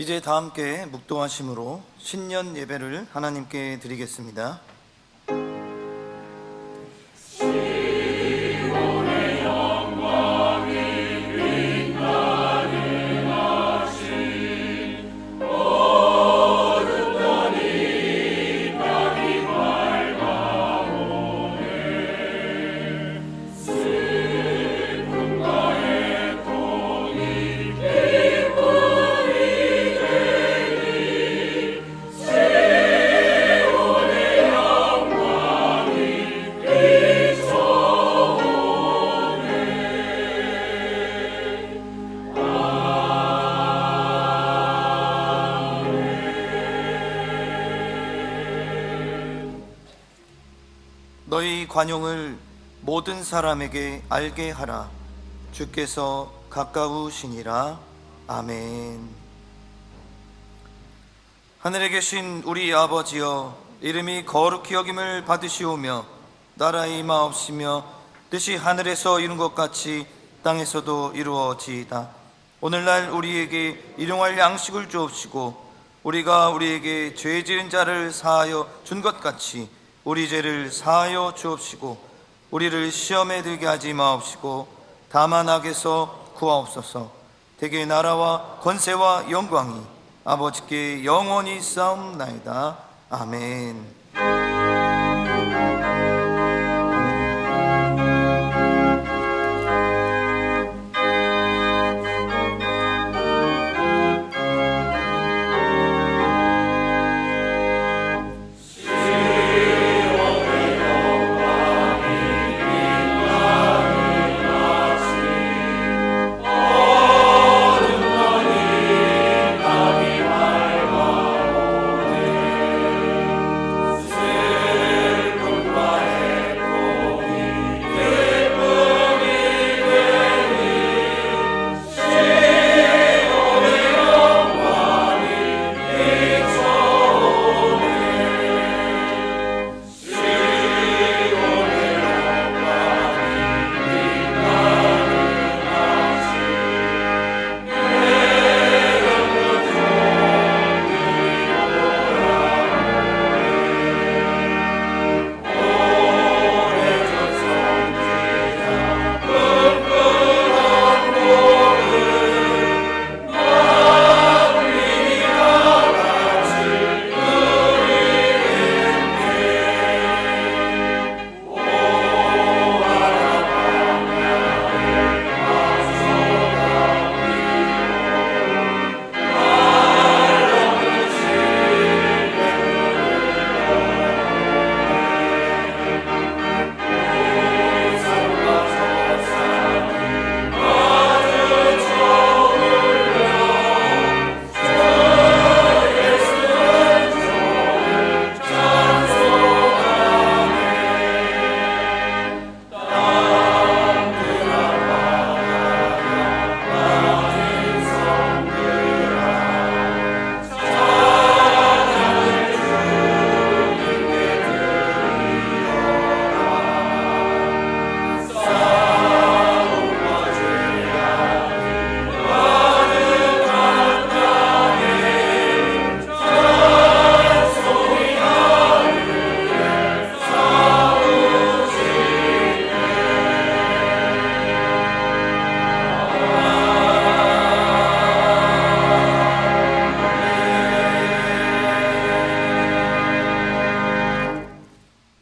이제 다 함께 묵도하심으로 신년 예배를 하나님께 드리겠습니다. 너희 관용을 모든 사람에게 알게 하라. 주께서 가까우시니라. 아멘. 하늘에 계신 우리 아버지여, 이름이 거룩히 여김을 받으시오며 나라의 임하옵시며 뜻이 하늘에서 이룬 것 같이 땅에서도 이루어지이다. 오늘날 우리에게 일용할 양식을 주옵시고 우리가 우리에게 죄 지은 자를 사하여 준 것 같이 우리 죄를 사하여 주옵시고 우리를 시험에 들게 하지 마옵시고 다만 악에서 구하옵소서. 대개 나라와 권세와 영광이 아버지께 영원히 있사옵나이다. 아멘.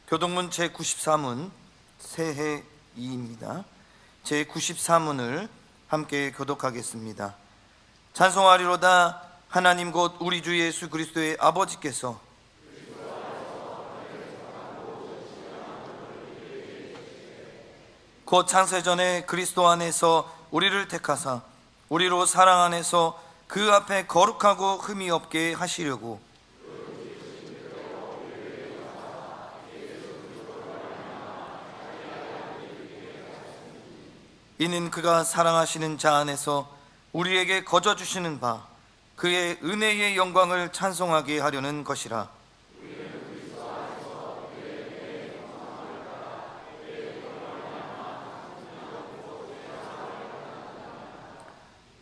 교동문 제93문 새해 2입니다. 제93문을 함께 교독하겠습니다. 찬송하리로다. 하나님 곧 우리 주 예수 그리스도의 아버지께서 곧 창세전에 그리스도 안에서 우리를 택하사 우리로 사랑 안에서 그 앞에 거룩하고 흠이 없게 하시려고 이는 그가 사랑하시는 자 안에서 우리에게 거저 주시는 바 그의 은혜의 영광을 찬송하게 하려는 것이라.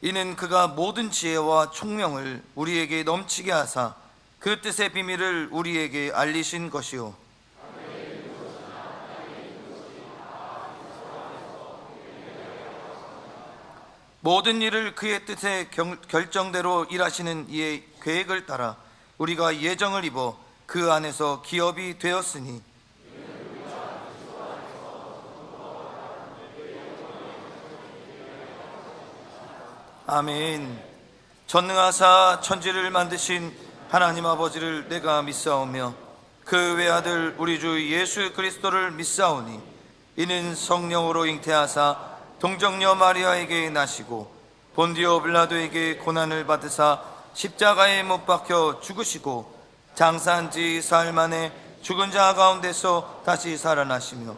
이는 그가 모든 지혜와 총명을 우리에게 넘치게 하사 그 뜻의 비밀을 우리에게 알리신 것이요 모든 일을 그의 뜻의 결정대로 일하시는 이의 계획을 따라 우리가 예정을 입어 그 안에서 기업이 되었으니 아멘. 전능하사 천지를 만드신 하나님 아버지를 내가 믿사오며 그 외아들 우리 주 예수 그리스도를 믿사오니 이는 성령으로 잉태하사 동정녀 마리아에게 나시고 본디오 빌라도에게 고난을 받으사 십자가에 못 박혀 죽으시고 장사한 지 사흘 만에 죽은 자 가운데서 다시 살아나시며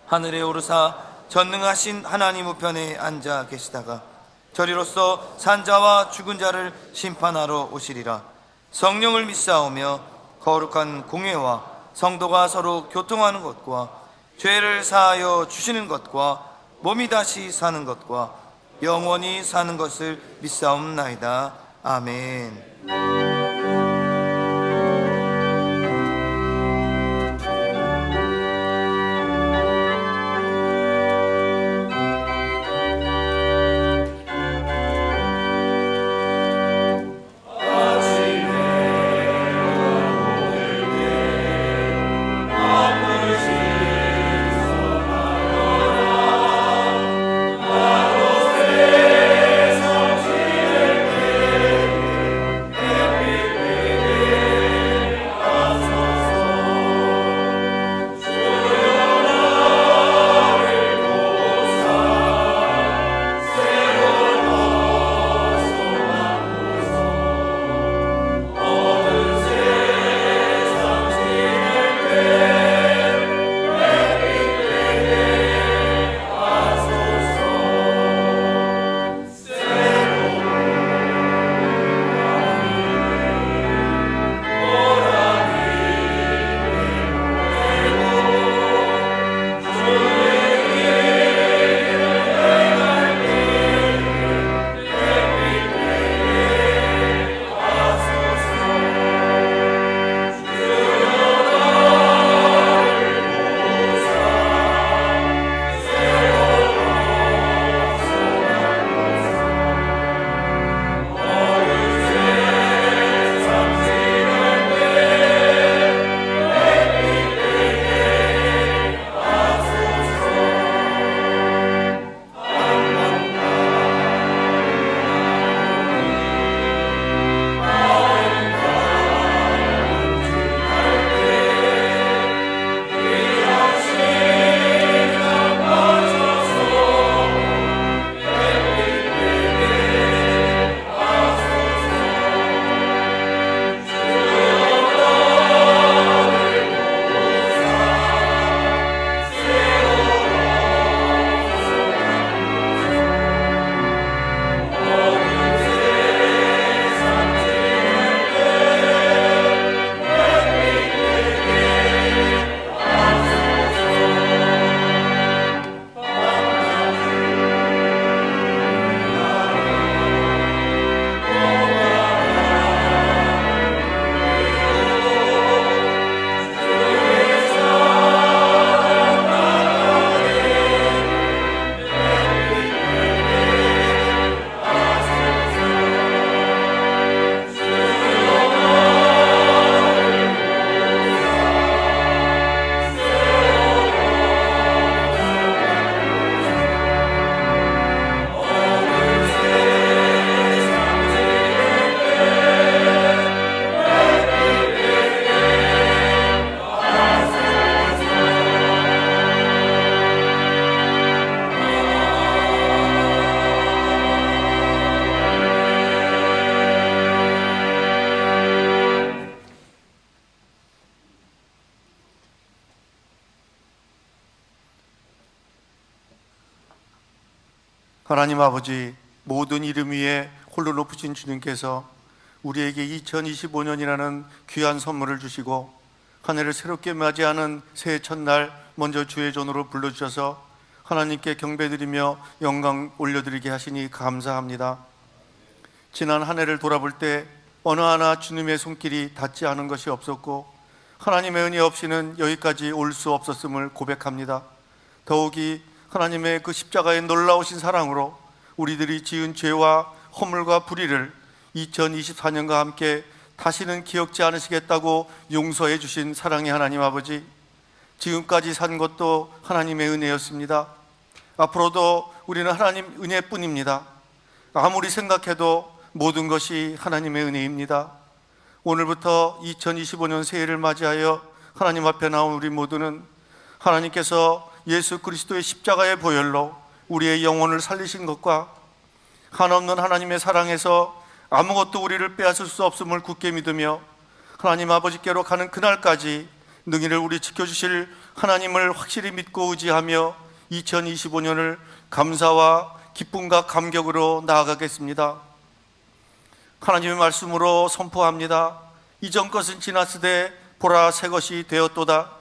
하늘에 오르사 전능하신 하나님 우편에 앉아 계시다가 저리로서 산자와 죽은 자를 심판하러 오시리라. 성령을 믿사오며 거룩한 공회와 성도가 서로 교통하는 것과 죄를 사하여 주시는 것과 몸이 다시 사는 것과 영원히 사는 것을 믿사옵나이다. 아멘. 하나님 아버지, 모든 이름 위에 홀로 높으신 주님께서 우리에게 2025년이라는 귀한 선물을 주시고 한 해를 새롭게 맞이하는 새해 첫날 먼저 주의 전으로 불러주셔서 하나님께 경배드리며 영광 올려드리게 하시니 감사합니다. 지난 한 해를 돌아볼 때 어느 하나 주님의 손길이 닿지 않은 것이 없었고 하나님의 은혜 없이는 여기까지 올 수 없었음을 고백합니다. 더욱이 하나님의 그 십자가의 놀라우신 사랑으로 우리들이 지은 죄와 허물과 불의를 2024년과 함께 다시는 기억지 않으시겠다고 용서해 주신 사랑의 하나님 아버지, 지금까지 산 것도 하나님의 은혜였습니다. 앞으로도 우리는 하나님 은혜뿐입니다. 아무리 생각해도 모든 것이 하나님의 은혜입니다. 오늘부터 2025년 새해를 맞이하여 하나님 앞에 나온 우리 모두는 하나님께서 예수 그리스도의 십자가의 보혈로 우리의 영혼을 살리신 것과 한없는 하나님의 사랑에서 아무것도 우리를 빼앗을 수 없음을 굳게 믿으며 하나님 아버지께로 가는 그날까지 능히를 우리 지켜주실 하나님을 확실히 믿고 의지하며 2025년을 감사와 기쁨과 감격으로 나아가겠습니다. 하나님의 말씀으로 선포합니다. 이전 것은 지났으되 보라 새 것이 되었도다.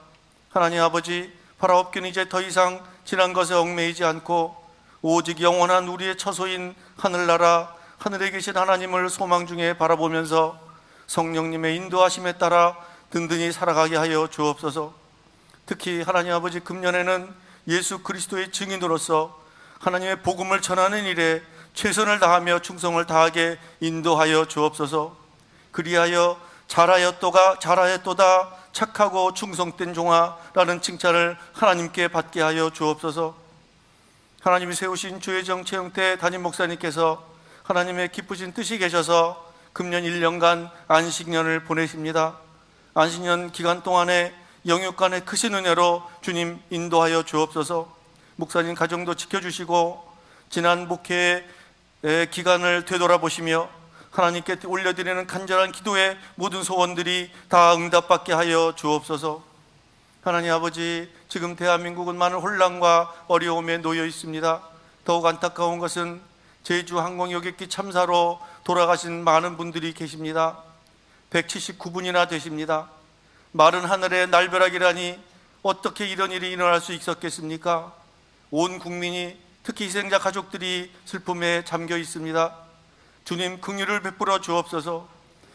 하나님 아버지, 바라옵기는 이제 더 이상 지난 것에 얽매이지 않고 오직 영원한 우리의 처소인 하늘나라 하늘에 계신 하나님을 소망 중에 바라보면서 성령님의 인도하심에 따라 든든히 살아가게 하여 주옵소서. 특히 하나님 아버지, 금년에는 예수 그리스도의 증인으로서 하나님의 복음을 전하는 일에 최선을 다하며 충성을 다하게 인도하여 주옵소서. 그리하여 잘하였도다 착하고 충성된 종아라는 칭찬을 하나님께 받게 하여 주옵소서. 하나님이 세우신 주혜정 최영태 담임 목사님께서 하나님의 기쁘신 뜻이 계셔서 금년 1년간 안식년을 보내십니다. 안식년 기간 동안에 영육간의 크신 은혜로 주님 인도하여 주옵소서. 목사님 가정도 지켜주시고 지난 목회의 기간을 되돌아보시며 하나님께 올려드리는 간절한 기도의 모든 소원들이 다 응답받게 하여 주옵소서. 하나님 아버지, 지금 대한민국은 많은 혼란과 어려움에 놓여 있습니다. 더욱 안타까운 것은 제주 항공 여객기 참사로 돌아가신 많은 분들이 계십니다. 179분이나 되십니다. 마른 하늘에 날벼락이라니 어떻게 이런 일이 일어날 수 있었겠습니까? 온 국민이, 특히 희생자 가족들이 슬픔에 잠겨 있습니다. 주님, 긍휼을 베풀어 주옵소서.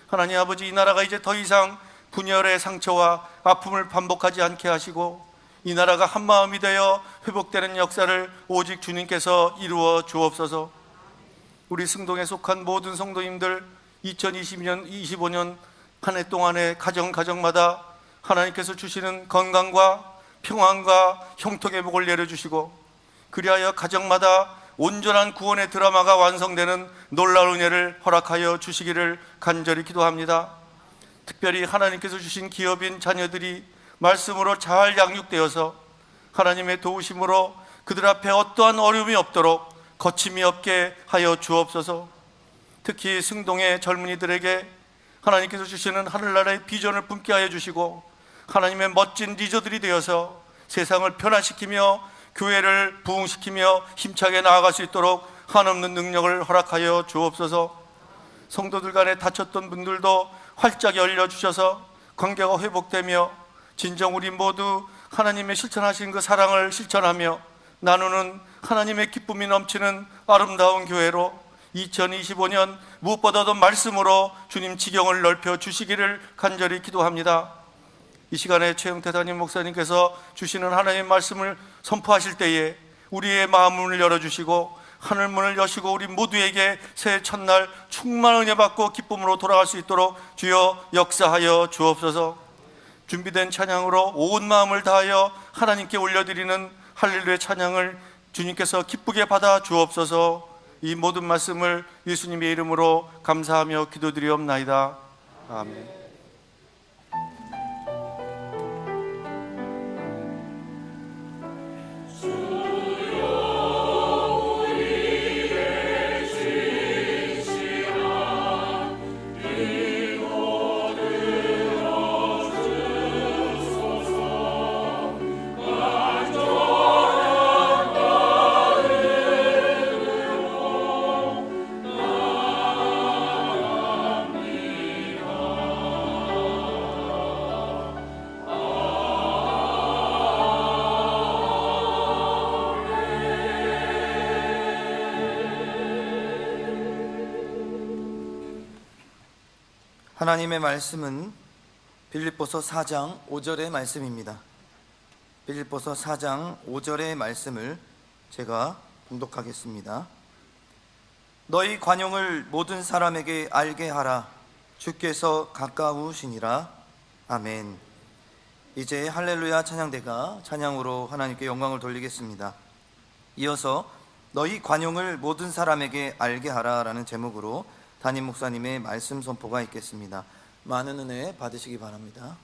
하나님 아버지, 이 나라가 이제 더 이상 분열의 상처와 아픔을 반복하지 않게 하시고 이 나라가 한마음이 되어 회복되는 역사를 오직 주님께서 이루어 주옵소서. 우리 승동에 속한 모든 성도님들 2025년 한 해 동안에 가정마다 하나님께서 주시는 건강과 평안과 형통의 복을 내려주시고 그리하여 가정마다 온전한 구원의 드라마가 완성되는 놀라운 은혜를 허락하여 주시기를 간절히 기도합니다. 특별히 하나님께서 주신 기업인 자녀들이 말씀으로 잘 양육되어서 하나님의 도우심으로 그들 앞에 어떠한 어려움이 없도록 거침이 없게 하여 주옵소서. 특히 승동의 젊은이들에게 하나님께서 주시는 하늘나라의 비전을 품게 하여 주시고 하나님의 멋진 리더들이 되어서 세상을 변화시키며 교회를 부흥시키며 힘차게 나아갈 수 있도록 한없는 능력을 허락하여 주옵소서. 성도들 간에 다쳤던 분들도 활짝 열려주셔서 관계가 회복되며 진정 우리 모두 하나님의 실천하신 그 사랑을 실천하며 나누는 하나님의 기쁨이 넘치는 아름다운 교회로 2025년 무엇보다도 말씀으로 주님 지경을 넓혀 주시기를 간절히 기도합니다. 이 시간에 최영태 담임 목사님께서 주시는 하나님의 말씀을 선포하실 때에 우리의 마음문을 열어주시고 하늘문을 여시고 우리 모두에게 새해 첫날 충만한 은혜 받고 기쁨으로 돌아갈 수 있도록 주여 역사하여 주옵소서. 준비된 찬양으로 온 마음을 다하여 하나님께 올려드리는 할렐루야 찬양을 주님께서 기쁘게 받아 주옵소서. 이 모든 말씀을 예수님의 이름으로 감사하며 기도드리옵나이다. 아멘. 하나님의 말씀은 빌립보서 4장 5절의 말씀입니다. 빌립보서 4장 5절의 말씀을 제가 봉독하겠습니다. 너희 관용을 모든 사람에게 알게 하라. 주께서 가까우시니라. 아멘. 이제 할렐루야 찬양대가 찬양으로 하나님께 영광을 돌리겠습니다. 이어서 너희 관용을 모든 사람에게 알게 하라 라는 제목으로 담임 목사님의 말씀 선포가 있겠습니다. 많은 은혜 받으시기 바랍니다.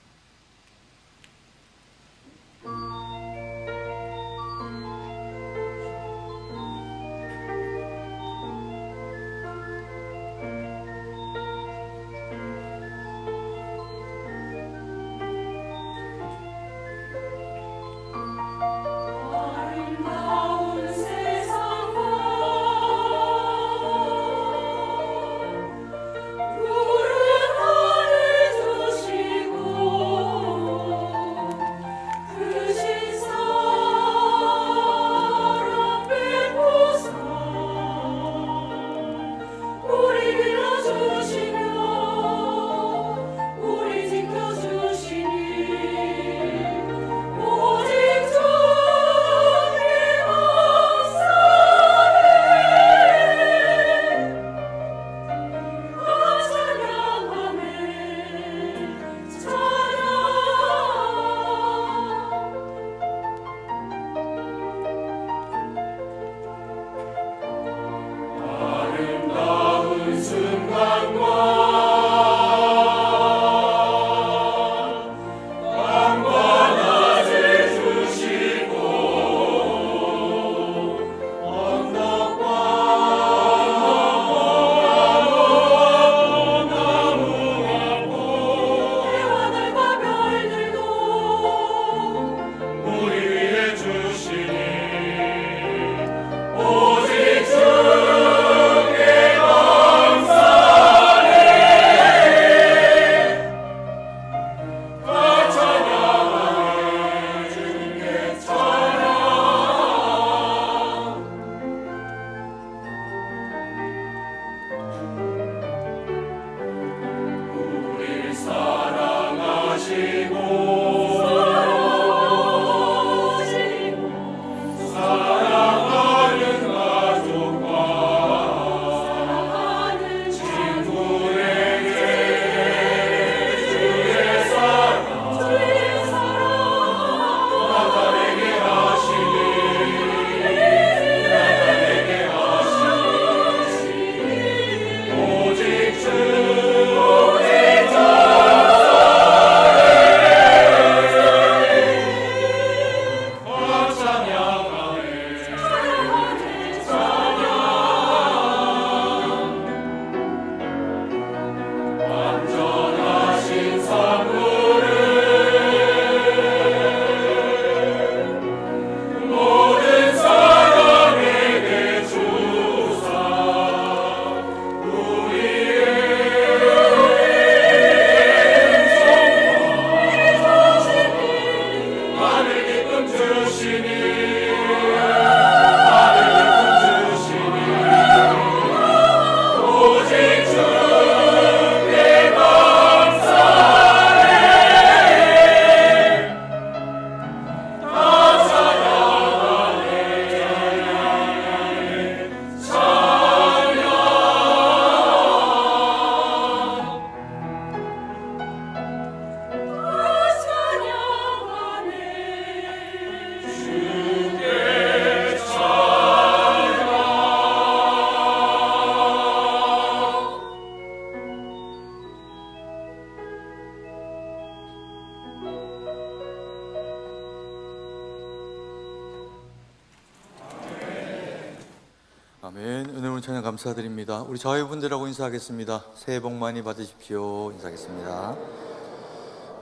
아멘. 은혜로운 찬양 감사드립니다. 우리 자유분들하고 인사하겠습니다. 새해 복 많이 받으십시오. 인사하겠습니다.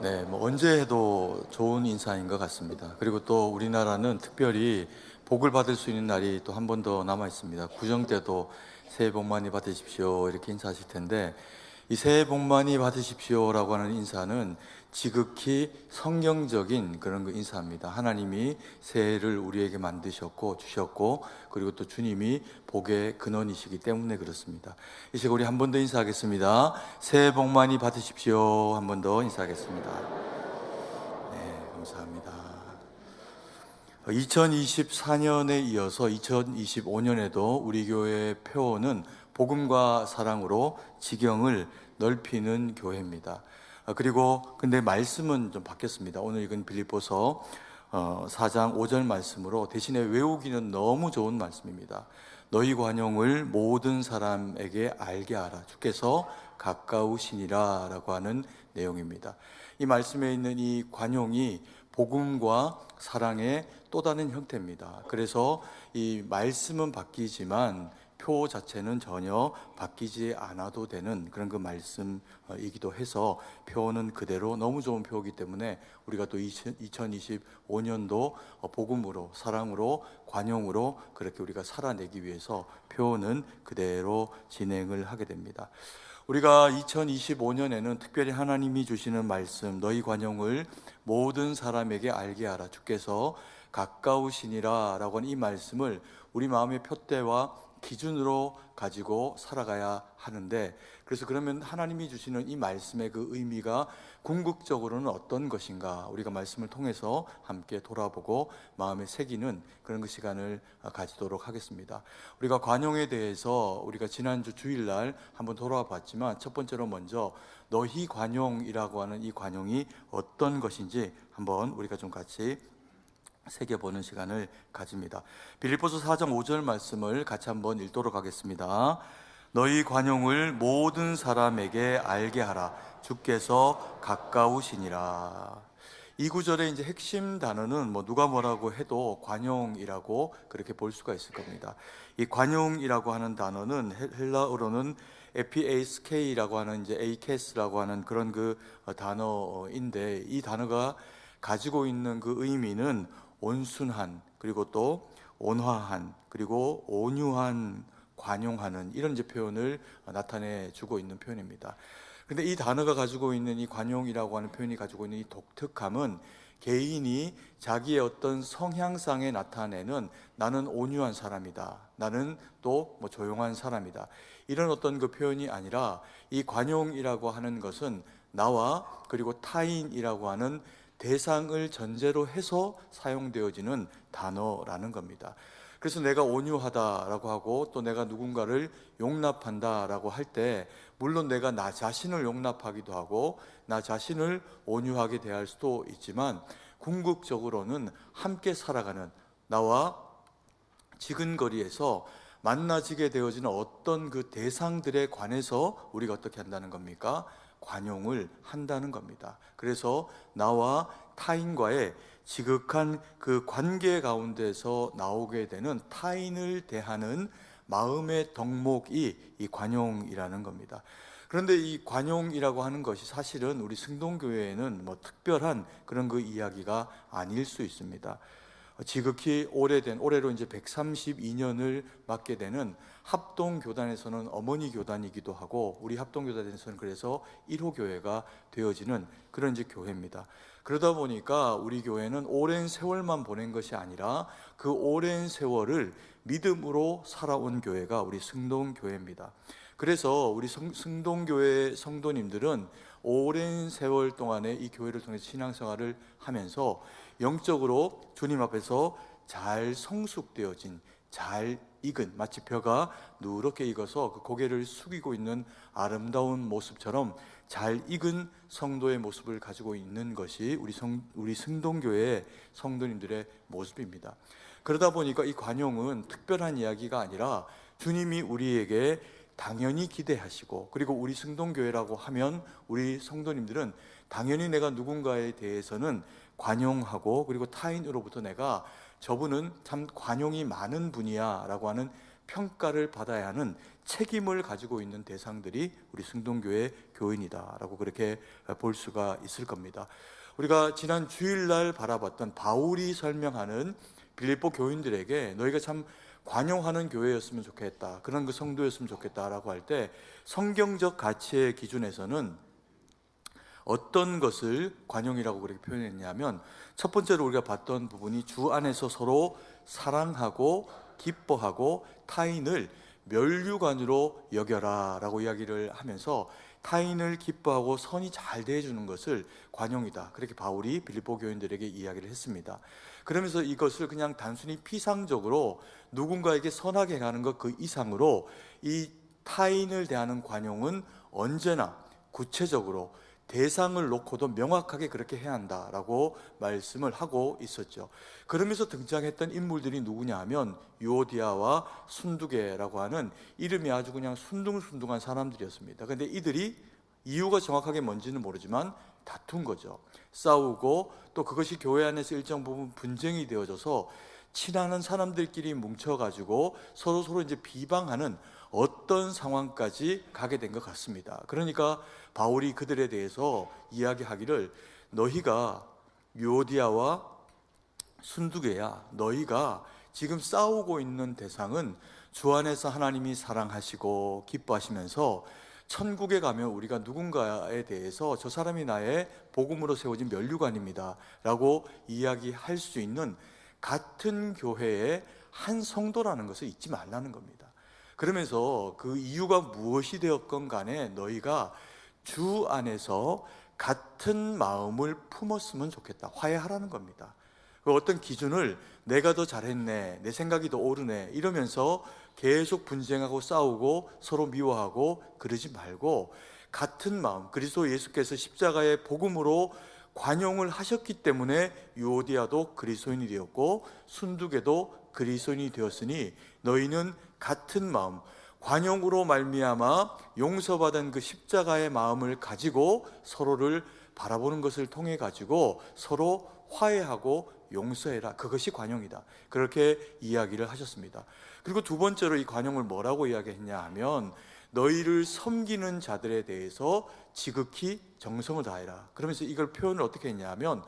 네, 언제 해도 좋은 인사인 것 같습니다. 그리고 또 우리나라는 특별히 복을 받을 수 있는 날이 또 한 번 더 남아 있습니다. 구정 때도 새해 복 많이 받으십시오 이렇게 인사하실 텐데, 이 새해 복 많이 받으십시오라고 하는 인사는 지극히 성경적인 그런 그 인사입니다. 하나님이 새해를 우리에게 만드셨고 주셨고, 그리고 또 주님이 복의 근원이시기 때문에 그렇습니다. 이 시간 우리 한 번 더 인사하겠습니다. 새해 복 많이 받으십시오. 한 번 더 인사하겠습니다. 네, 감사합니다. 2024년에 이어서 2025년에도 우리 교회의 표어는 복음과 사랑으로 지경을 넓히는 교회입니다. 그리고 근데 말씀은 좀 바뀌었습니다. 오늘 읽은 빌립보서 4장 5절 말씀으로 대신에 외우기는 너무 좋은 말씀입니다. 너희 관용을 모든 사람에게 알게 하라. 주께서 가까우시니라 라고 하는 내용입니다. 이 말씀에 있는 이 관용이 복음과 사랑의 또 다른 형태입니다. 그래서 이 말씀은 바뀌지만 표 자체는 전혀 바뀌지 않아도 되는 그런 그 말씀이기도 해서 표는 그대로 너무 좋은 표이기 때문에 우리가 또 2025년도 복음으로, 사랑으로, 관용으로 그렇게 우리가 살아내기 위해서 표는 그대로 진행을 하게 됩니다. 우리가 2025년에는 특별히 하나님이 주시는 말씀, 너희 관용을 모든 사람에게 알게 하라. 주께서 가까우시니라 라고 하는 이 말씀을 우리 마음의 푯대와 기준으로 가지고 살아가야 하는데, 그래서 그러면 하나님이 주시는 이 말씀의 그 의미가 궁극적으로는 어떤 것인가, 우리가 말씀을 통해서 함께 돌아보고 마음에 새기는 그런 그 시간을 가지도록 하겠습니다. 우리가 관용에 대해서 우리가 지난주 주일날 한번 돌아봤지만, 첫 번째로 먼저 너희 관용이라고 하는 이 관용이 어떤 것인지 한번 우리가 좀 같이 새겨보는 시간을 가집니다. 빌립보서 4장 5절 말씀을 같이 한번 읽도록 하겠습니다. 너희 관용을 모든 사람에게 알게 하라. 주께서 가까우시니라. 이 구절의 이제 핵심 단어는 뭐 누가 뭐라고 해도 관용이라고 그렇게 볼 수가 있을 겁니다. 이 관용이라고 하는 단어는 헬라어로는 에피에이스케이라고 하는 이제 에이케스라고 하는 그런 그 단어인데, 이 단어가 가지고 있는 그 의미는 온순한, 그리고 또 온화한, 그리고 온유한, 관용하는 이런 이제 표현을 나타내 주고 있는 표현입니다. 그런데 이 단어가 가지고 있는 이 관용이라고 하는 표현이 가지고 있는 이 독특함은 개인이 자기의 어떤 성향상에 나타내는 나는 온유한 사람이다, 나는 또 뭐 조용한 사람이다, 이런 어떤 그 표현이 아니라 이 관용이라고 하는 것은 나와 그리고 타인이라고 하는 대상을 전제로 해서 사용되어지는 단어라는 겁니다. 그래서 내가 온유하다라고 하고 또 내가 누군가를 용납한다라고 할 때, 물론 내가 나 자신을 용납하기도 하고 나 자신을 온유하게 대할 수도 있지만, 궁극적으로는 함께 살아가는, 나와 지근거리에서 만나지게 되어지는 어떤 그 대상들에 관해서 우리가 어떻게 한다는 겁니까? 관용을 한다는 겁니다. 그래서 나와 타인과의 지극한 그 관계 가운데서 나오게 되는 타인을 대하는 마음의 덕목이 이 관용이라는 겁니다. 그런데 이 관용이라고 하는 것이 사실은 우리 승동교회에는 뭐 특별한 그런 그 이야기가 아닐 수 있습니다. 지극히 오래된, 올해로 이제 132년을 맞게 되는 합동교단에서는 어머니 교단이기도 하고, 우리 합동교단에서는 그래서 1호 교회가 되어지는 그런 이제 교회입니다. 그러다 보니까 우리 교회는 오랜 세월만 보낸 것이 아니라 그 오랜 세월을 믿음으로 살아온 교회가 우리 승동교회입니다. 그래서 우리 승동교회 성도님들은 오랜 세월 동안에 이 교회를 통해서 신앙생활을 하면서 영적으로 주님 앞에서 잘 성숙되어진, 잘 익은, 마치 벼가 누렇게 익어서 그 고개를 숙이고 있는 아름다운 모습처럼 잘 익은 성도의 모습을 가지고 있는 것이 우리 승동교회의 성도님들의 모습입니다. 그러다 보니까 이 관용은 특별한 이야기가 아니라 주님이 우리에게 당연히 기대하시고, 그리고 우리 승동교회라고 하면 우리 성도님들은 당연히 내가 누군가에 대해서는 관용하고, 그리고 타인으로부터 내가 저분은 참 관용이 많은 분이야 라고 하는 평가를 받아야 하는 책임을 가지고 있는 대상들이 우리 승동교회 교인이다 라고 그렇게 볼 수가 있을 겁니다. 우리가 지난 주일날 바라봤던 바울이 설명하는 빌립보 교인들에게 너희가 참 관용하는 교회였으면 좋겠다, 그런 그 성도였으면 좋겠다라고 할 때 성경적 가치의 기준에서는 어떤 것을 관용이라고 그렇게 표현했냐면, 첫 번째로 우리가 봤던 부분이 주 안에서 서로 사랑하고 기뻐하고 타인을 면류관으로 여겨라 라고 이야기를 하면서 타인을 기뻐하고 선이 잘 대해주는 것을 관용이다, 그렇게 바울이 빌립보 교인들에게 이야기를 했습니다. 그러면서 이것을 그냥 단순히 피상적으로 누군가에게 선하게 가는 것 그 이상으로 이 타인을 대하는 관용은 언제나 구체적으로 대상을 놓고도 명확하게 그렇게 해야 한다라고 말씀을 하고 있었죠. 그러면서 등장했던 인물들이 누구냐 하면 유오디아와 순두계라고 하는 이름이 아주 그냥 순둥순둥한 사람들이었습니다. 그런데 이들이 이유가 정확하게 뭔지는 모르지만 다툰 거죠. 싸우고 또 그것이 교회 안에서 일정 부분 분쟁이 되어져서 친하는 사람들끼리 뭉쳐가지고 서로 이제 비방하는 어떤 상황까지 가게 된 것 같습니다. 그러니까 바울이 그들에 대해서 이야기하기를, 너희가 유오디아와 순두계야, 너희가 지금 싸우고 있는 대상은 주 안에서 하나님이 사랑하시고 기뻐하시면서 천국에 가면 우리가 누군가에 대해서 저 사람이 나의 복음으로 세워진 면류관입니다 라고 이야기할 수 있는 같은 교회의 한 성도라는 것을 잊지 말라는 겁니다. 그러면서 그 이유가 무엇이 되었건 간에 너희가 주 안에서 같은 마음을 품었으면 좋겠다, 화해하라는 겁니다. 어떤 기준을 내가 더 잘했네, 내 생각이 더 옳으네 이러면서 계속 분쟁하고 싸우고 서로 미워하고 그러지 말고, 같은 마음, 그리스도 예수께서 십자가의 복음으로 관용을 하셨기 때문에 유오디아도 그리스도인이 되었고 순두계도 그리스도인이 되었으니 너희는 같은 마음, 관용으로 말미암아 용서받은 그 십자가의 마음을 가지고 서로를 바라보는 것을 통해 가지고 서로 화해하고 용서해라, 그것이 관용이다, 그렇게 이야기를 하셨습니다. 그리고 두 번째로 이 관용을 뭐라고 이야기했냐 하면, 너희를 섬기는 자들에 대해서 지극히 정성을 다해라. 그러면서 이걸 표현을 어떻게 했냐 하면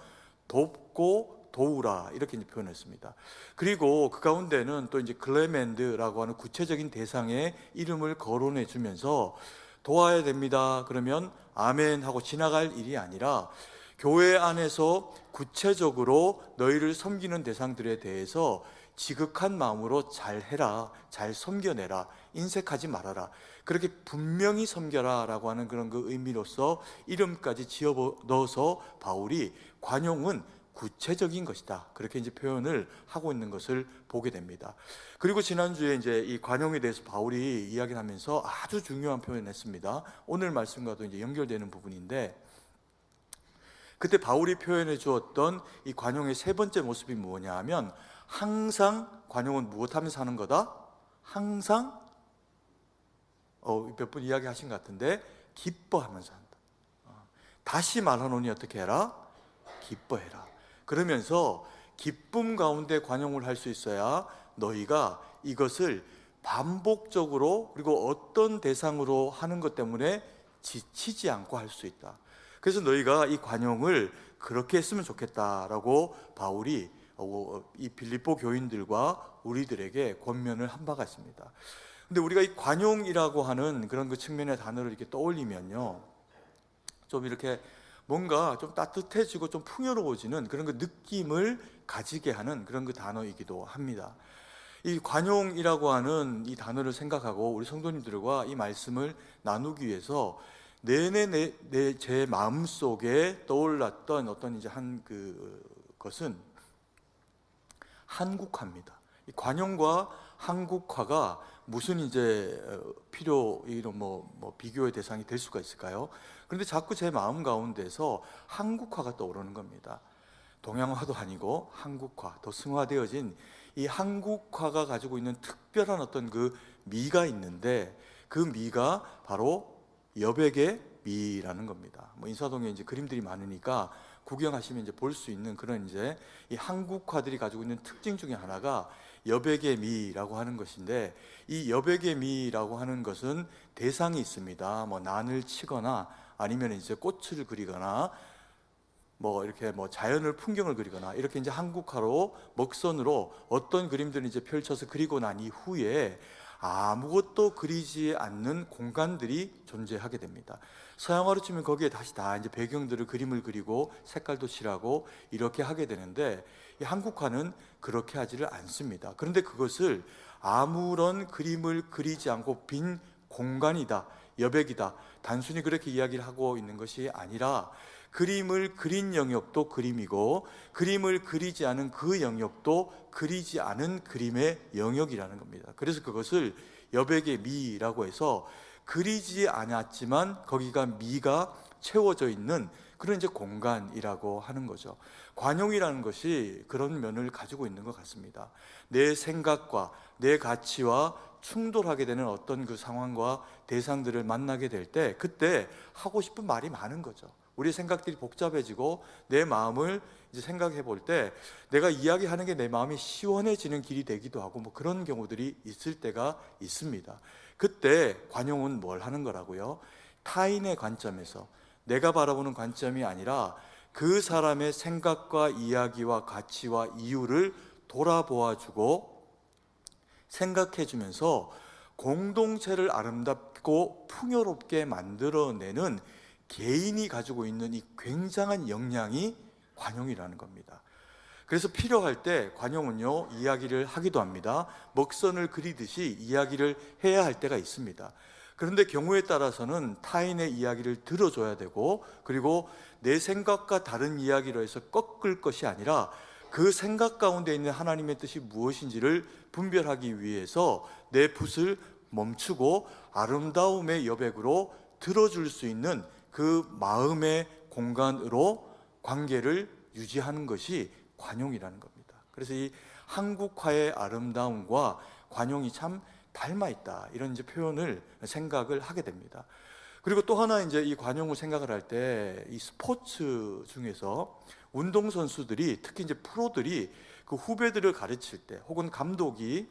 돕고 도우라, 이렇게 이제 표현했습니다. 그리고 그 가운데는 또 이제 클레멘드라고 하는 구체적인 대상의 이름을 거론해 주면서 도와야 됩니다 그러면 아멘 하고 지나갈 일이 아니라 교회 안에서 구체적으로 너희를 섬기는 대상들에 대해서 지극한 마음으로 잘 해라, 잘 섬겨내라, 인색하지 말아라, 그렇게 분명히 섬겨라 라고 하는 그런 그 의미로서 이름까지 지어 넣어서 바울이 관용은 구체적인 것이다, 그렇게 이제 표현을 하고 있는 것을 보게 됩니다. 그리고 지난주에 이제 이 관용에 대해서 바울이 이야기를 하면서 아주 중요한 표현을 했습니다. 오늘 말씀과도 이제 연결되는 부분인데, 그때 바울이 표현해 주었던 이 관용의 세 번째 모습이 뭐냐 하면, 항상 관용은 무엇하면서 하는 거다? 항상 몇 번 이야기하신 것 같은데 기뻐하면서 한다. 다시 말하노니 어떻게 해라? 기뻐해라. 그러면서 기쁨 가운데 관용을 할 수 있어야 너희가 이것을 반복적으로 그리고 어떤 대상으로 하는 것 때문에 지치지 않고 할 수 있다. 그래서 너희가 이 관용을 그렇게 했으면 좋겠다라고 바울이 이 빌립보 교인들과 우리들에게 권면을 한 바가 있습니다. 근데 우리가 이 관용이라고 하는 그런 그 측면의 단어를 이렇게 떠올리면요, 좀 이렇게 뭔가 좀 따뜻해지고 좀 풍요로워지는 그런 그 느낌을 가지게 하는 그런 그 단어이기도 합니다. 이 관용이라고 하는 이 단어를 생각하고 우리 성도님들과 이 말씀을 나누기 위해서 내내 제 마음 속에 떠올랐던 어떤 이제 것은 한국화입니다. 이 관용과 한국화가 무슨 이제 이런 비교의 대상이 될 수가 있을까요? 그런데 자꾸 제 마음 가운데서 한국화가 떠오르는 겁니다. 동양화도 아니고 한국화, 더 승화되어진 이 한국화가 가지고 있는 특별한 어떤 그 미가 있는데, 그 미가 바로 여백의 미라는 겁니다. 인사동에 이제 그림들이 많으니까 구경하시면 이제 볼 수 있는 그런 이제 이 한국화들이 가지고 있는 특징 중에 하나가 여백의 미라고 하는 것인데, 이 여백의 미라고 하는 것은 대상이 있습니다. 난을 치거나 아니면 이제 꽃을 그리거나 뭐 이렇게 뭐 자연을 풍경을 그리거나 이렇게 이제 한국화로 먹선으로 어떤 그림들을 이제 펼쳐서 그리고 난 이후에 아무것도 그리지 않는 공간들이 존재하게 됩니다. 서양화로 치면 거기에 다시 다 이제 배경들을 그림을 그리고 색깔도 칠하고 이렇게 하게 되는데, 이 한국화는 그렇게 하지를 않습니다. 그런데 그것을 아무런 그림을 그리지 않고 빈 공간이다, 여백이다, 단순히 그렇게 이야기를 하고 있는 것이 아니라 그림을 그린 영역도 그림이고 그림을 그리지 않은 그 영역도 그리지 않은 그림의 영역이라는 겁니다. 그래서 그것을 여백의 미라고 해서 그리지 않았지만 거기가 미가 채워져 있는 그런 이제 공간이라고 하는 거죠. 관용이라는 것이 그런 면을 가지고 있는 것 같습니다. 내 생각과 내 가치와 충돌하게 되는 어떤 그 상황과 대상들을 만나게 될 때 그때 하고 싶은 말이 많은 거죠. 우리 생각들이 복잡해지고 내 마음을 이제 생각해 볼 때 내가 이야기하는 게 내 마음이 시원해지는 길이 되기도 하고 뭐 그런 경우들이 있을 때가 있습니다. 그때 관용은 뭘 하는 거라고요? 타인의 관점에서 내가 바라보는 관점이 아니라 그 사람의 생각과 이야기와 가치와 이유를 돌아보아주고 생각해주면서 공동체를 아름답고 풍요롭게 만들어내는 개인이 가지고 있는 이 굉장한 역량이 관용이라는 겁니다. 그래서 필요할 때 관용은요, 이야기를 하기도 합니다. 먹선을 그리듯이 이야기를 해야 할 때가 있습니다. 그런데 경우에 따라서는 타인의 이야기를 들어줘야 되고, 그리고 내 생각과 다른 이야기로 해서 꺾을 것이 아니라 그 생각 가운데 있는 하나님의 뜻이 무엇인지를 분별하기 위해서 내 붓을 멈추고 아름다움의 여백으로 들어줄 수 있는 그 마음의 공간으로 관계를 유지하는 것이 관용이라는 겁니다. 그래서 이 한국화의 아름다움과 관용이 참 닮아 있다, 이런 이제 표현을 생각을 하게 됩니다. 그리고 또 하나 이제 이 관용을 생각을 할 때 이 스포츠 중에서 운동선수들이 특히 이제 프로들이 그 후배들을 가르칠 때 혹은 감독이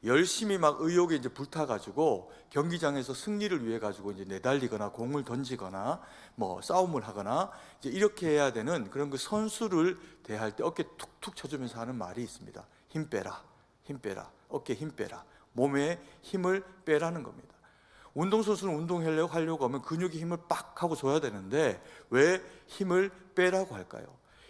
열심히 막 의욕에 이제 불타가지고 경기장에서 승리를 위해 가지고 이제 내달리거나 공을 던지거나 뭐 싸움을 하거나 이제 이렇게 해야 되는 그런 그 선수를 대할 때 어깨 툭툭 쳐주면서 하는 말이 있습니다. 힘 빼라, 힘 빼라, 어깨 힘 빼라, 몸에 힘을 빼라는 겁니다. 운동선수는 운동하려고 하면 근육에 힘을 빡 하고 줘야 되는데 왜 힘을 빼라고 할까요?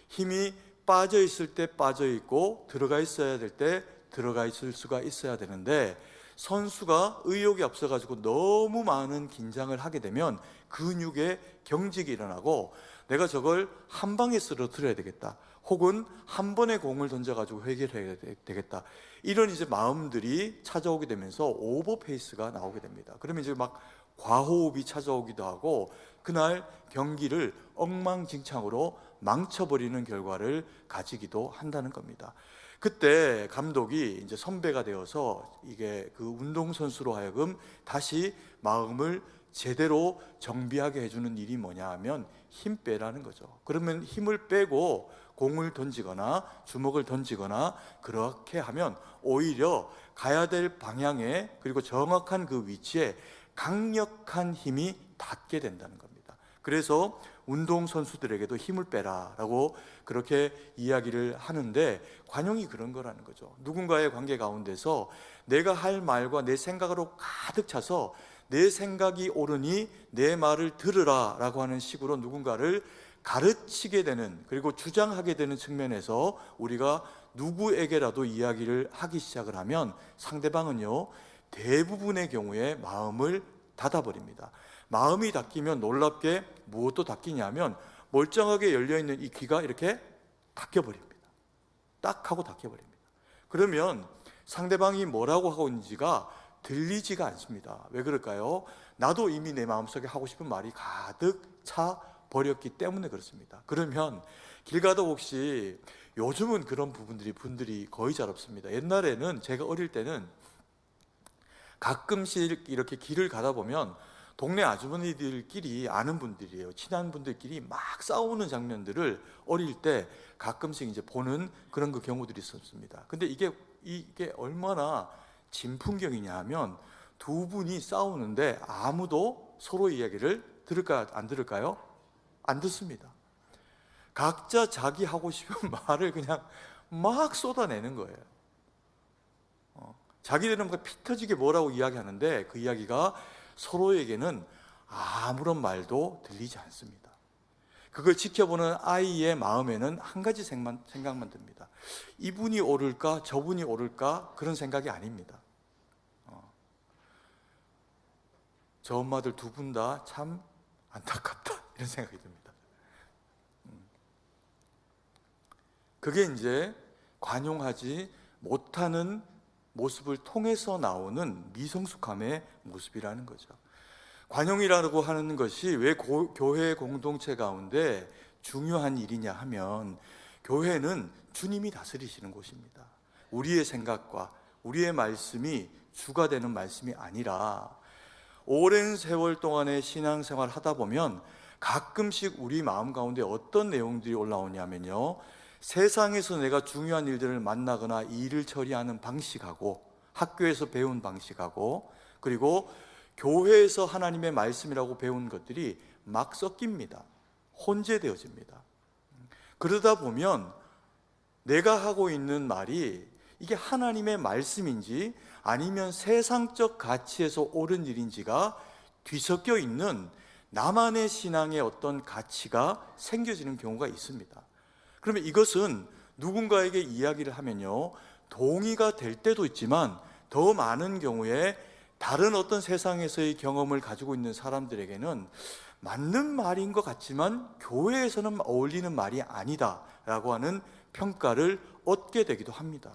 힘이 빠져 있을 때 빠져 있고 들어가 있어야 될 때 들어가 있을 수가 있어야 되는데, 선수가 의욕이 앞서가지고 너무 많은 긴장을 하게 되면 근육에 경직이 일어나고 내가 저걸 한 방에 쓰러뜨려야 되겠다, 혹은 한 번에 공을 던져가지고 해결해야 되겠다, 이런 이제 마음들이 찾아오게 되면서 오버페이스가 나오게 됩니다. 그러면 이제 막 과호흡이 찾아오기도 하고 그날 경기를 엉망진창으로 망쳐버리는 결과를 가지기도 한다는 겁니다. 그때 감독이 이제 선배가 되어서 이게 그 운동선수로 하여금 다시 마음을 제대로 정비하게 해주는 일이 뭐냐 하면 힘 빼라는 거죠. 그러면 힘을 빼고 공을 던지거나 주먹을 던지거나 그렇게 하면 오히려 가야 될 방향에, 그리고 정확한 그 위치에 강력한 힘이 닿게 된다는 겁니다. 그래서 운동선수들에게도 힘을 빼라라고 그렇게 이야기를 하는데, 관용이 그런 거라는 거죠. 누군가의 관계 가운데서 내가 할 말과 내 생각으로 가득 차서 내 생각이 옳으니 내 말을 들으라 라고 하는 식으로 누군가를 가르치게 되는, 그리고 주장하게 되는 측면에서 우리가 누구에게라도 이야기를 하기 시작을 하면 상대방은요, 대부분의 경우에 마음을 닫아버립니다. 마음이 닫히면 놀랍게 무엇도 닫히냐면 멀쩡하게 열려있는 이 귀가 이렇게 닫혀버립니다. 딱 하고 닫혀버립니다. 그러면 상대방이 뭐라고 하고 있는지가 들리지가 않습니다. 왜 그럴까요? 나도 이미 내 마음속에 하고 싶은 말이 가득 차 버렸기 때문에 그렇습니다. 그러면 길 가다 혹시, 요즘은 그런 분들이 거의 잘 없습니다. 옛날에는, 제가 어릴 때는 가끔씩 이렇게 길을 가다 보면 동네 아주머니들끼리, 아는 분들이에요, 친한 분들끼리 막 싸우는 장면들을 어릴 때 가끔씩 이제 보는 그런 그 경우들이 있었습니다. 근데 이게 얼마나 진풍경이냐 하면 두 분이 싸우는데 아무도 서로 이야기를 들을까 안 들을까요? 안 듣습니다. 각자 자기 하고 싶은 말을 그냥 막 쏟아내는 거예요. 자기들은 피 터지게 뭐라고 이야기하는데 그 이야기가 서로에게는 아무런 말도 들리지 않습니다. 그걸 지켜보는 아이의 마음에는 한 가지 생각만 듭니다. 이분이 옳을까 저분이 옳을까 그런 생각이 아닙니다. 저 엄마들 두 분 다 참 안타깝다 이런 생각이 듭니다. 그게 이제 관용하지 못하는 모습을 통해서 나오는 미성숙함의 모습이라는 거죠. 관용이라고 하는 것이 왜 교회 공동체 가운데 중요한 일이냐 하면, 교회는 주님이 다스리시는 곳입니다. 우리의 생각과 우리의 말씀이 주가 되는 말씀이 아니라, 오랜 세월 동안의 신앙생활 하다 보면 가끔씩 우리 마음 가운데 어떤 내용들이 올라오냐면요, 세상에서 내가 중요한 일들을 만나거나 일을 처리하는 방식하고, 학교에서 배운 방식하고, 그리고 교회에서 하나님의 말씀이라고 배운 것들이 막 섞입니다. 혼재되어집니다. 그러다 보면 내가 하고 있는 말이 이게 하나님의 말씀인지 아니면 세상적 가치에서 옳은 일인지가 뒤섞여 있는 나만의 신앙의 어떤 가치가 생겨지는 경우가 있습니다. 그러면 이것은 누군가에게 이야기를 하면요, 동의가 될 때도 있지만 더 많은 경우에 다른 어떤 세상에서의 경험을 가지고 있는 사람들에게는 맞는 말인 것 같지만 교회에서는 어울리는 말이 아니다라고 하는 평가를 얻게 되기도 합니다.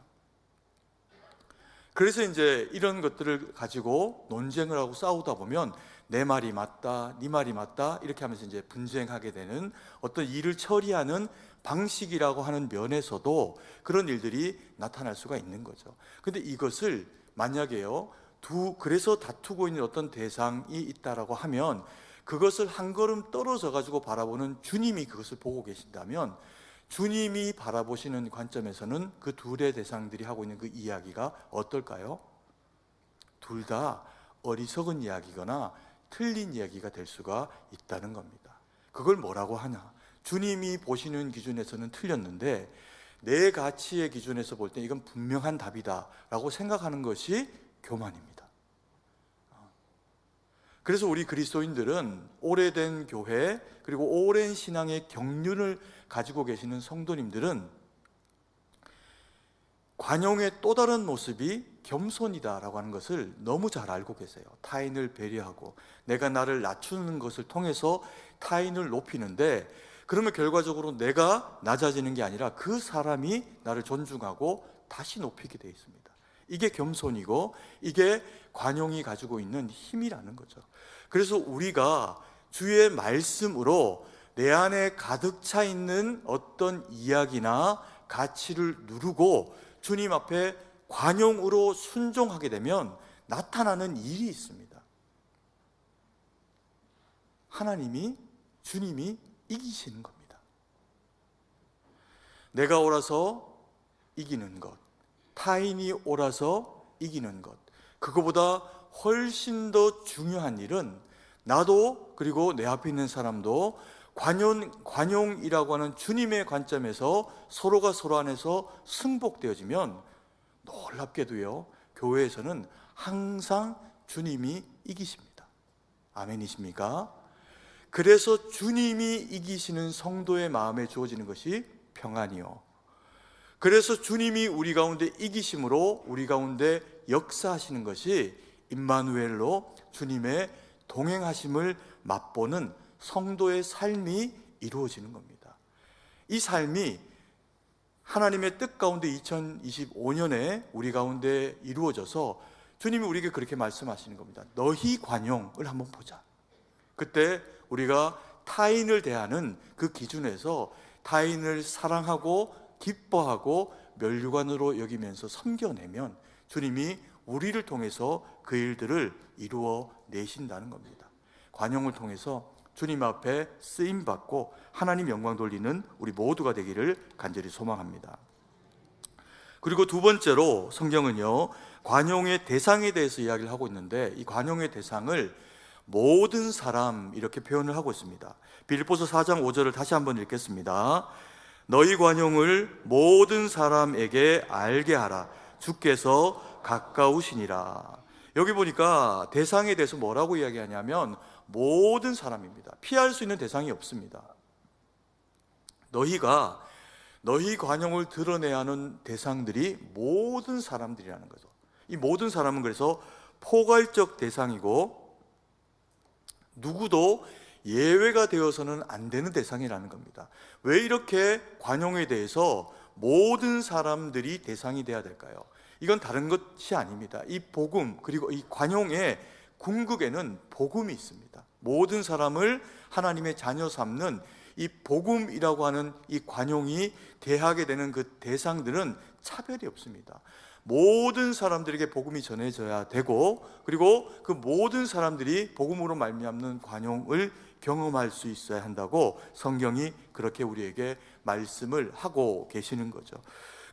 그래서 이제 이런 것들을 가지고 논쟁을 하고 싸우다 보면 내 말이 맞다, 네 말이 맞다 이렇게 하면서 이제 분쟁하게 되는 어떤 일을 처리하는 방식이라고 하는 면에서도 그런 일들이 나타날 수가 있는 거죠. 근데 이것을 만약에요, 그래서 다투고 있는 어떤 대상이 있다라고 하면 그것을 한 걸음 떨어져 가지고 바라보는 주님이 그것을 보고 계신다면, 주님이 바라보시는 관점에서는 그 둘의 대상들이 하고 있는 그 이야기가 어떨까요? 둘 다 어리석은 이야기거나 틀린 이야기가 될 수가 있다는 겁니다. 그걸 뭐라고 하냐? 주님이 보시는 기준에서는 틀렸는데 내 가치의 기준에서 볼 때 이건 분명한 답이다 라고 생각하는 것이 교만입니다. 그래서 우리 그리스도인들은 오래된 교회 그리고 오랜 신앙의 경륜을 가지고 계시는 성도님들은 관용의 또 다른 모습이 겸손이다라고 하는 것을 너무 잘 알고 계세요. 타인을 배려하고 내가 나를 낮추는 것을 통해서 타인을 높이는데, 그러면 결과적으로 내가 낮아지는 게 아니라 그 사람이 나를 존중하고 다시 높이게 되어 있습니다. 이게 겸손이고 이게 관용이 가지고 있는 힘이라는 거죠. 그래서 우리가 주의 말씀으로 내 안에 가득 차 있는 어떤 이야기나 가치를 누르고 주님 앞에 관용으로 순종하게 되면 나타나는 일이 있습니다. 주님이 이기시는 겁니다. 내가 옳아서 이기는 것, 타인이 옳아서 이기는 것, 그거보다 훨씬 더 중요한 일은 나도 그리고 내 앞에 있는 사람도 관용이라고 하는 주님의 관점에서 서로가 서로 안에서 승복되어지면 놀랍게도요, 교회에서는 항상 주님이 이기십니다. 아멘이십니까? 그래서 주님이 이기시는 성도의 마음에 주어지는 것이 평안이요, 그래서 주님이 우리 가운데 이기심으로 우리 가운데 역사하시는 것이 임마누엘로 주님의 동행하심을 맛보는 성도의 삶이 이루어지는 겁니다. 이 삶이 하나님의 뜻 가운데 2025년에 우리 가운데 이루어져서 주님이 우리에게 그렇게 말씀하시는 겁니다. 너희 관용을 한번 보자. 그때 우리가 타인을 대하는 그 기준에서 타인을 사랑하고 기뻐하고 면류관으로 여기면서 섬겨내면 주님이 우리를 통해서 그 일들을 이루어 내신다는 겁니다. 관용을 통해서 주님 앞에 쓰임받고 하나님 영광 돌리는 우리 모두가 되기를 간절히 소망합니다. 그리고 두 번째로 성경은요, 관용의 대상에 대해서 이야기를 하고 있는데 이 관용의 대상을 모든 사람 이렇게 표현을 하고 있습니다. 빌립보서 4장 5절을 다시 한번 읽겠습니다. 너희 관용을 모든 사람에게 알게 하라. 주께서 가까우시니라. 여기 보니까 대상에 대해서 뭐라고 이야기하냐면 모든 사람입니다. 피할 수 있는 대상이 없습니다. 너희가 너희 관용을 드러내야 하는 대상들이 모든 사람들이라는 거죠. 이 모든 사람은 그래서 포괄적 대상이고 누구도 예외가 되어서는 안 되는 대상이라는 겁니다. 왜 이렇게 관용에 대해서 모든 사람들이 대상이 돼야 될까요? 이건 다른 것이 아닙니다. 이 복음, 그리고 이 관용의 궁극에는 복음이 있습니다. 모든 사람을 하나님의 자녀 삼는 이 복음이라고 하는 이 관용이 대하게 되는 그 대상들은 차별이 없습니다. 모든 사람들에게 복음이 전해져야 되고, 그리고 그 모든 사람들이 복음으로 말미암는 관용을 경험할 수 있어야 한다고 성경이 그렇게 우리에게 말씀을 하고 계시는 거죠.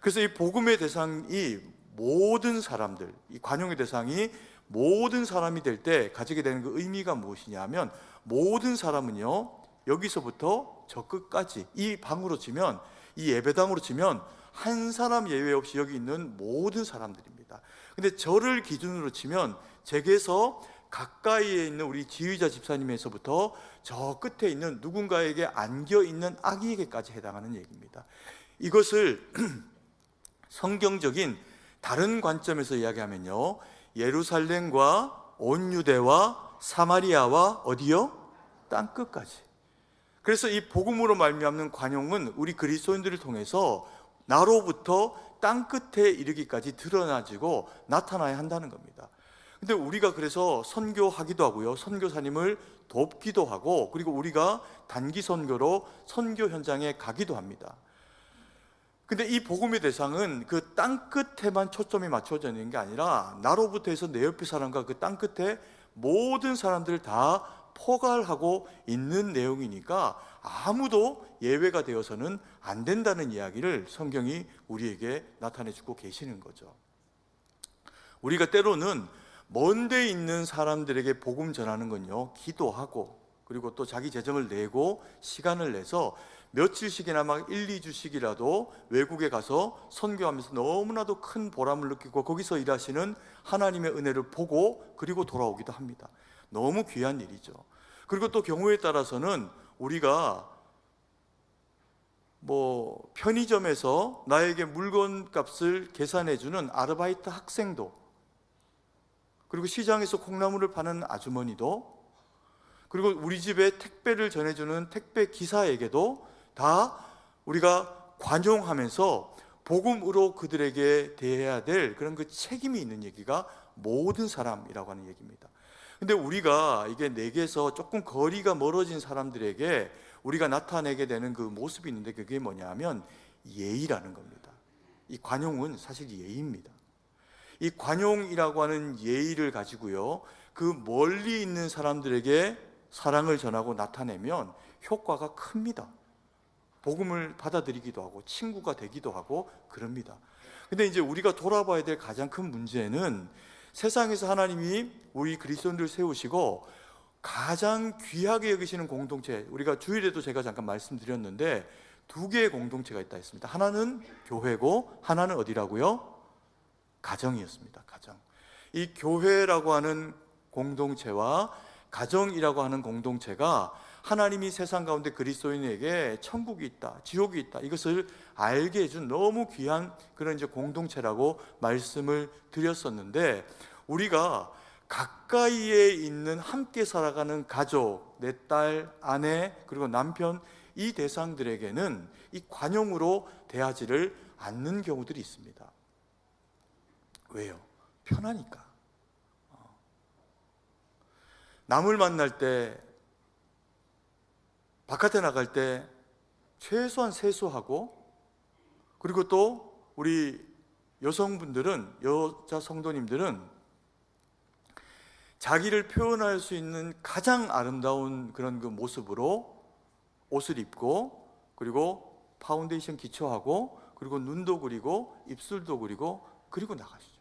그래서 이 복음의 대상이 모든 사람들, 이 관용의 대상이 모든 사람이 될 때 가지게 되는 그 의미가 무엇이냐면, 모든 사람은요, 여기서부터 저 끝까지 이 방으로 치면, 이 예배당으로 치면 한 사람 예외 없이 여기 있는 모든 사람들입니다. 근데 저를 기준으로 치면 제게서 가까이에 있는 우리 지휘자 집사님에서부터 저 끝에 있는 누군가에게 안겨 있는 아기에게까지 해당하는 얘기입니다. 이것을 성경적인 다른 관점에서 이야기하면요, 예루살렘과 온 유대와 사마리아와 어디요? 땅끝까지. 그래서 이 복음으로 말미암는 관용은 우리 그리스도인들을 통해서 나로부터 땅끝에 이르기까지 드러나지고 나타나야 한다는 겁니다. 근데 우리가 그래서 선교하기도 하고요, 선교사님을 돕기도 하고, 그리고 우리가 단기 선교로 선교 현장에 가기도 합니다. 근데 이 복음의 대상은 그 땅끝에만 초점이 맞춰져 있는 게 아니라 나로부터 해서 내 옆에 사람과 그 땅끝에 모든 사람들을 다 포괄하고 있는 내용이니까 아무도 예외가 되어서는 안 된다는 이야기를 성경이 우리에게 나타내주고 계시는 거죠. 우리가 때로는 먼 데 있는 사람들에게 복음 전하는 건요, 기도하고 그리고 또 자기 재정을 내고 시간을 내서 며칠씩이나 막 1, 2주씩이라도 외국에 가서 선교하면서 너무나도 큰 보람을 느끼고 거기서 일하시는 하나님의 은혜를 보고 그리고 돌아오기도 합니다. 너무 귀한 일이죠. 그리고 또 경우에 따라서는 우리가 편의점에서 나에게 물건 값을 계산해 주는 아르바이트 학생도, 그리고 시장에서 콩나물을 파는 아주머니도, 그리고 우리 집에 택배를 전해주는 택배 기사에게도 다 우리가 관용하면서 복음으로 그들에게 대해야 될 그런 그 책임이 있는 얘기가 모든 사람이라고 하는 얘기입니다. 근데 우리가 이게 내게서 조금 거리가 멀어진 사람들에게 우리가 나타내게 되는 그 모습이 있는데, 그게 뭐냐면 예의라는 겁니다. 이 관용은 사실 예의입니다. 이 관용이라고 하는 예의를 가지고요, 그 멀리 있는 사람들에게 사랑을 전하고 나타내면 효과가 큽니다. 복음을 받아들이기도 하고 친구가 되기도 하고 그럽니다. 근데 이제 우리가 돌아봐야 될 가장 큰 문제는, 세상에서 하나님이 우리 그리스도인들을 세우시고 가장 귀하게 여기시는 공동체, 우리가 주일에도 제가 잠깐 말씀드렸는데 두 개의 공동체가 있다 했습니다. 하나는 교회고 하나는 어디라고요? 가정이었습니다. 가정. 이 교회라고 하는 공동체와 가정이라고 하는 공동체가 하나님이 세상 가운데 그리스도인에게 천국이 있다, 지옥이 있다, 이것을 알게 해준 너무 귀한 그런 이제 공동체라고 말씀을 드렸었는데, 우리가 가까이에 있는 함께 살아가는 가족, 내 딸, 아내, 그리고 남편, 이 대상들에게는 이 관용으로 대하지를 않는 경우들이 있습니다. 왜요? 편하니까. 남을 만날 때, 바깥에 나갈 때 최소한 세수하고, 그리고 또 우리 여성분들은, 여자 성도님들은 자기를 표현할 수 있는 가장 아름다운 그런 그 모습으로 옷을 입고, 그리고 파운데이션 기초하고, 그리고 눈도 그리고 입술도 그리고 나가시죠.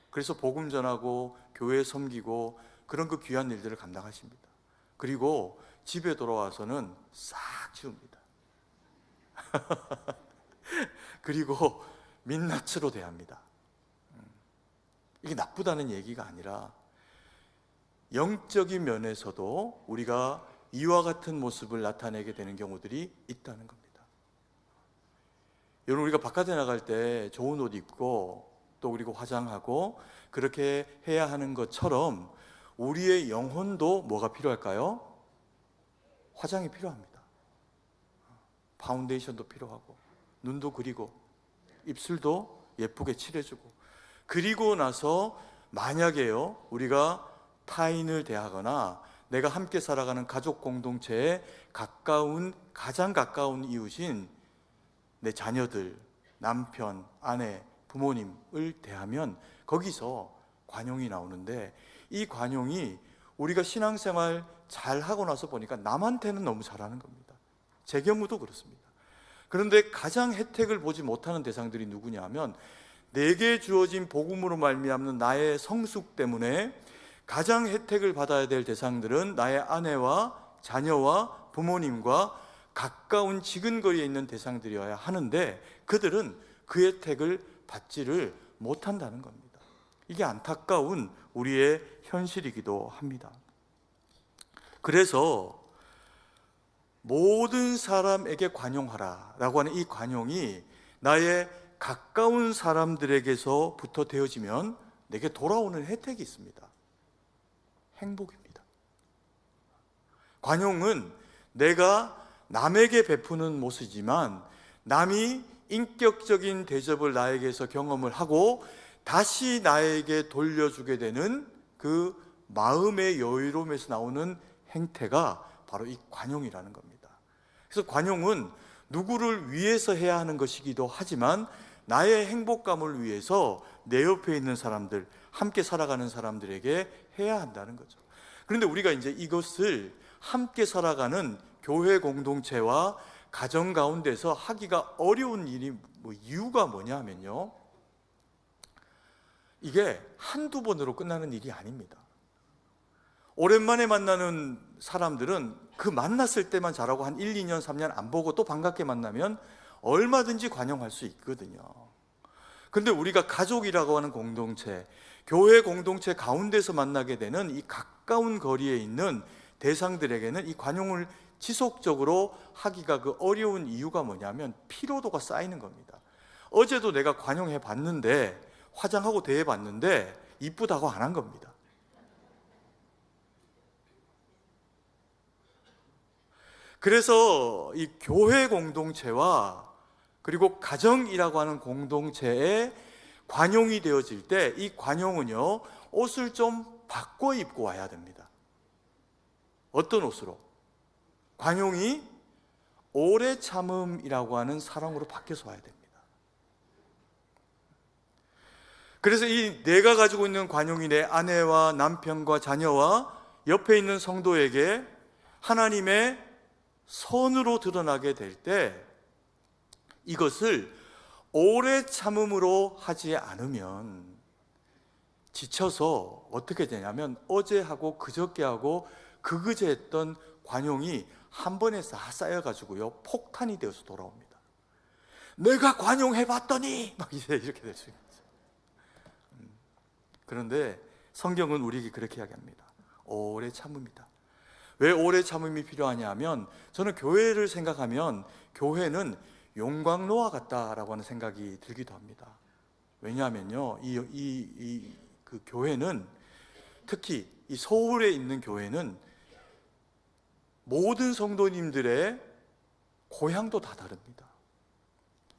그래서 복음 전하고 교회 섬기고 그런 그 귀한 일들을 감당하십니다. 그리고 집에 돌아와서는 싹 치웁니다. 그리고 민낯으로 대합니다. 이게 나쁘다는 얘기가 아니라 영적인 면에서도 우리가 이와 같은 모습을 나타내게 되는 경우들이 있다는 겁니다. 여러분, 우리가 바깥에 나갈 때 좋은 옷 입고 또 그리고 화장하고 그렇게 해야 하는 것처럼 우리의 영혼도 뭐가 필요할까요? 화장이 필요합니다. 파운데이션도 필요하고 눈도 그리고 입술도 예쁘게 칠해주고, 그리고 나서 만약에요 우리가 타인을 대하거나 내가 함께 살아가는 가족 공동체에 가장 가까운 이웃인 내 자녀들, 남편, 아내, 부모님을 대하면 거기서 관용이 나오는데, 이 관용이 우리가 신앙생활 잘 하고 나서 보니까 남한테는 너무 잘하는 겁니다. 제 경우도 그렇습니다. 그런데 가장 혜택을 보지 못하는 대상들이 누구냐 하면, 내게 주어진 복음으로 말미암는 나의 성숙 때문에 가장 혜택을 받아야 될 대상들은 나의 아내와 자녀와 부모님과 가까운 지근거리에 있는 대상들이어야 하는데, 그들은 그 혜택을 받지를 못한다는 겁니다. 이게 안타까운 우리의 현실이기도 합니다. 그래서 모든 사람에게 관용하라 라고 하는 이 관용이 나의 가까운 사람들에게서부터 되어지면 내게 돌아오는 혜택이 있습니다. 행복입니다. 관용은 내가 남에게 베푸는 모습이지만 남이 인격적인 대접을 나에게서 경험을 하고 다시 나에게 돌려주게 되는 그 마음의 여유로움에서 나오는 행태가 바로 이 관용이라는 겁니다. 그래서 관용은 누구를 위해서 해야 하는 것이기도 하지만 나의 행복감을 위해서 내 옆에 있는 사람들, 함께 살아가는 사람들에게 해야 한다는 거죠. 그런데 우리가 이제 이것을 함께 살아가는 교회 공동체와 가정 가운데서 하기가 어려운 이유가 뭐냐 하면요, 이게 한두 번으로 끝나는 일이 아닙니다. 오랜만에 만나는 사람들은 그 만났을 때만 잘하고 한 1, 2년, 3년 안 보고 또 반갑게 만나면 얼마든지 관용할 수 있거든요. 근데 우리가 가족이라고 하는 공동체, 교회 공동체 가운데서 만나게 되는 이 가까운 거리에 있는 대상들에게는 이 관용을 지속적으로 하기가 그 어려운 이유가 뭐냐면 피로도가 쌓이는 겁니다. 어제도 내가 관용해 봤는데, 화장하고 대해 봤는데 이쁘다고 안 한 겁니다. 그래서 이 교회 공동체와 그리고 가정이라고 하는 공동체에 관용이 되어질 때, 이 관용은요 옷을 좀 바꿔 입고 와야 됩니다. 어떤 옷으로? 관용이 오래 참음이라고 하는 사랑으로 바뀌어서 와야 됩니다. 그래서 이 내가 가지고 있는 관용이 내 아내와 남편과 자녀와 옆에 있는 성도에게 하나님의 선으로 드러나게 될 때, 이것을 오래 참음으로 하지 않으면 지쳐서 어떻게 되냐면 어제 하고 그저께 하고 그그제 했던 관용이 한 번에 쌓여가지고요 폭탄이 되어서 돌아옵니다. 내가 관용해봤더니 막 이제 이렇게 될 수 있는 거죠. 그런데 성경은 우리에게 그렇게 이야기합니다. 오래 참음이다. 왜 오래 참음이 필요하냐 하면, 저는 교회를 생각하면 교회는 용광로와 같다라고 하는 생각이 들기도 합니다. 왜냐하면요 그 교회는, 특히 이 서울에 있는 교회는 모든 성도님들의 고향도 다 다릅니다.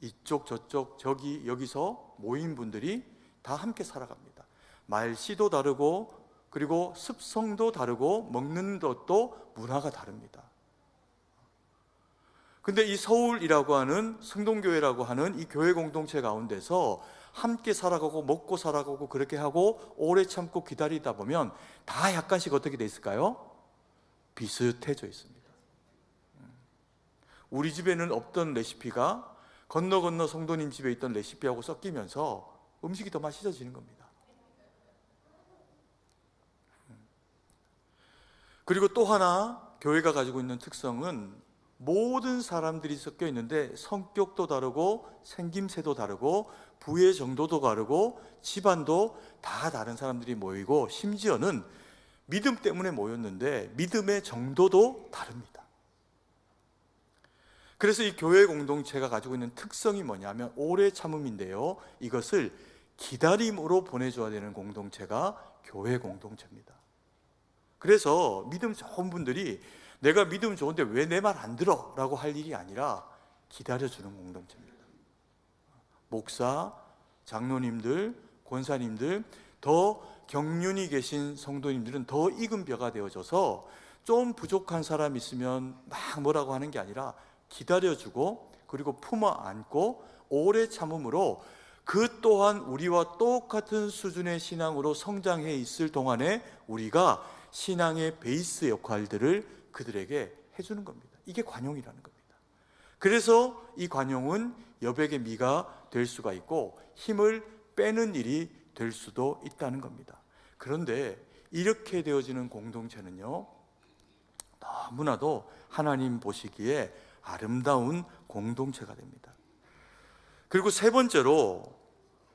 이쪽 저쪽 저기 여기서 모인 분들이 다 함께 살아갑니다. 말씨도 다르고 그리고 습성도 다르고 먹는 것도 문화가 다릅니다. 근데 이 서울이라고 하는 성동교회라고 하는 이 교회 공동체 가운데서 함께 살아가고 먹고 살아가고 그렇게 하고 오래 참고 기다리다 보면 다 약간씩 어떻게 돼 있을까요? 비슷해져 있습니다. 우리 집에는 없던 레시피가 건너 성도님 집에 있던 레시피하고 섞이면서 음식이 더 맛있어지는 겁니다. 그리고 또 하나 교회가 가지고 있는 특성은 모든 사람들이 섞여 있는데 성격도 다르고 생김새도 다르고 부의 정도도 다르고 집안도 다 다른 사람들이 모이고 심지어는 믿음 때문에 모였는데 믿음의 정도도 다릅니다. 그래서 이 교회 공동체가 가지고 있는 특성이 뭐냐면 오래 참음인데요, 이것을 기다림으로 보내줘야 되는 공동체가 교회 공동체입니다. 그래서 믿음 좋은 분들이 내가 믿음 좋은데 왜 내 말 안 들어? 라고 할 일이 아니라 기다려주는 공동체입니다. 목사, 장로님들, 권사님들, 더 경륜이 계신 성도님들은 더 익은 뼈가 되어져서 좀 부족한 사람 있으면 막 뭐라고 하는 게 아니라 기다려주고 그리고 품어 안고 오래 참음으로 그 또한 우리와 똑같은 수준의 신앙으로 성장해 있을 동안에 우리가 신앙의 베이스 역할들을 그들에게 해주는 겁니다. 이게 관용이라는 겁니다. 그래서 이 관용은 여백의 미가 될 수가 있고 힘을 빼는 일이 될 수도 있다는 겁니다. 그런데 이렇게 되어지는 공동체는요, 너무나도 하나님 보시기에 아름다운 공동체가 됩니다. 그리고 세 번째로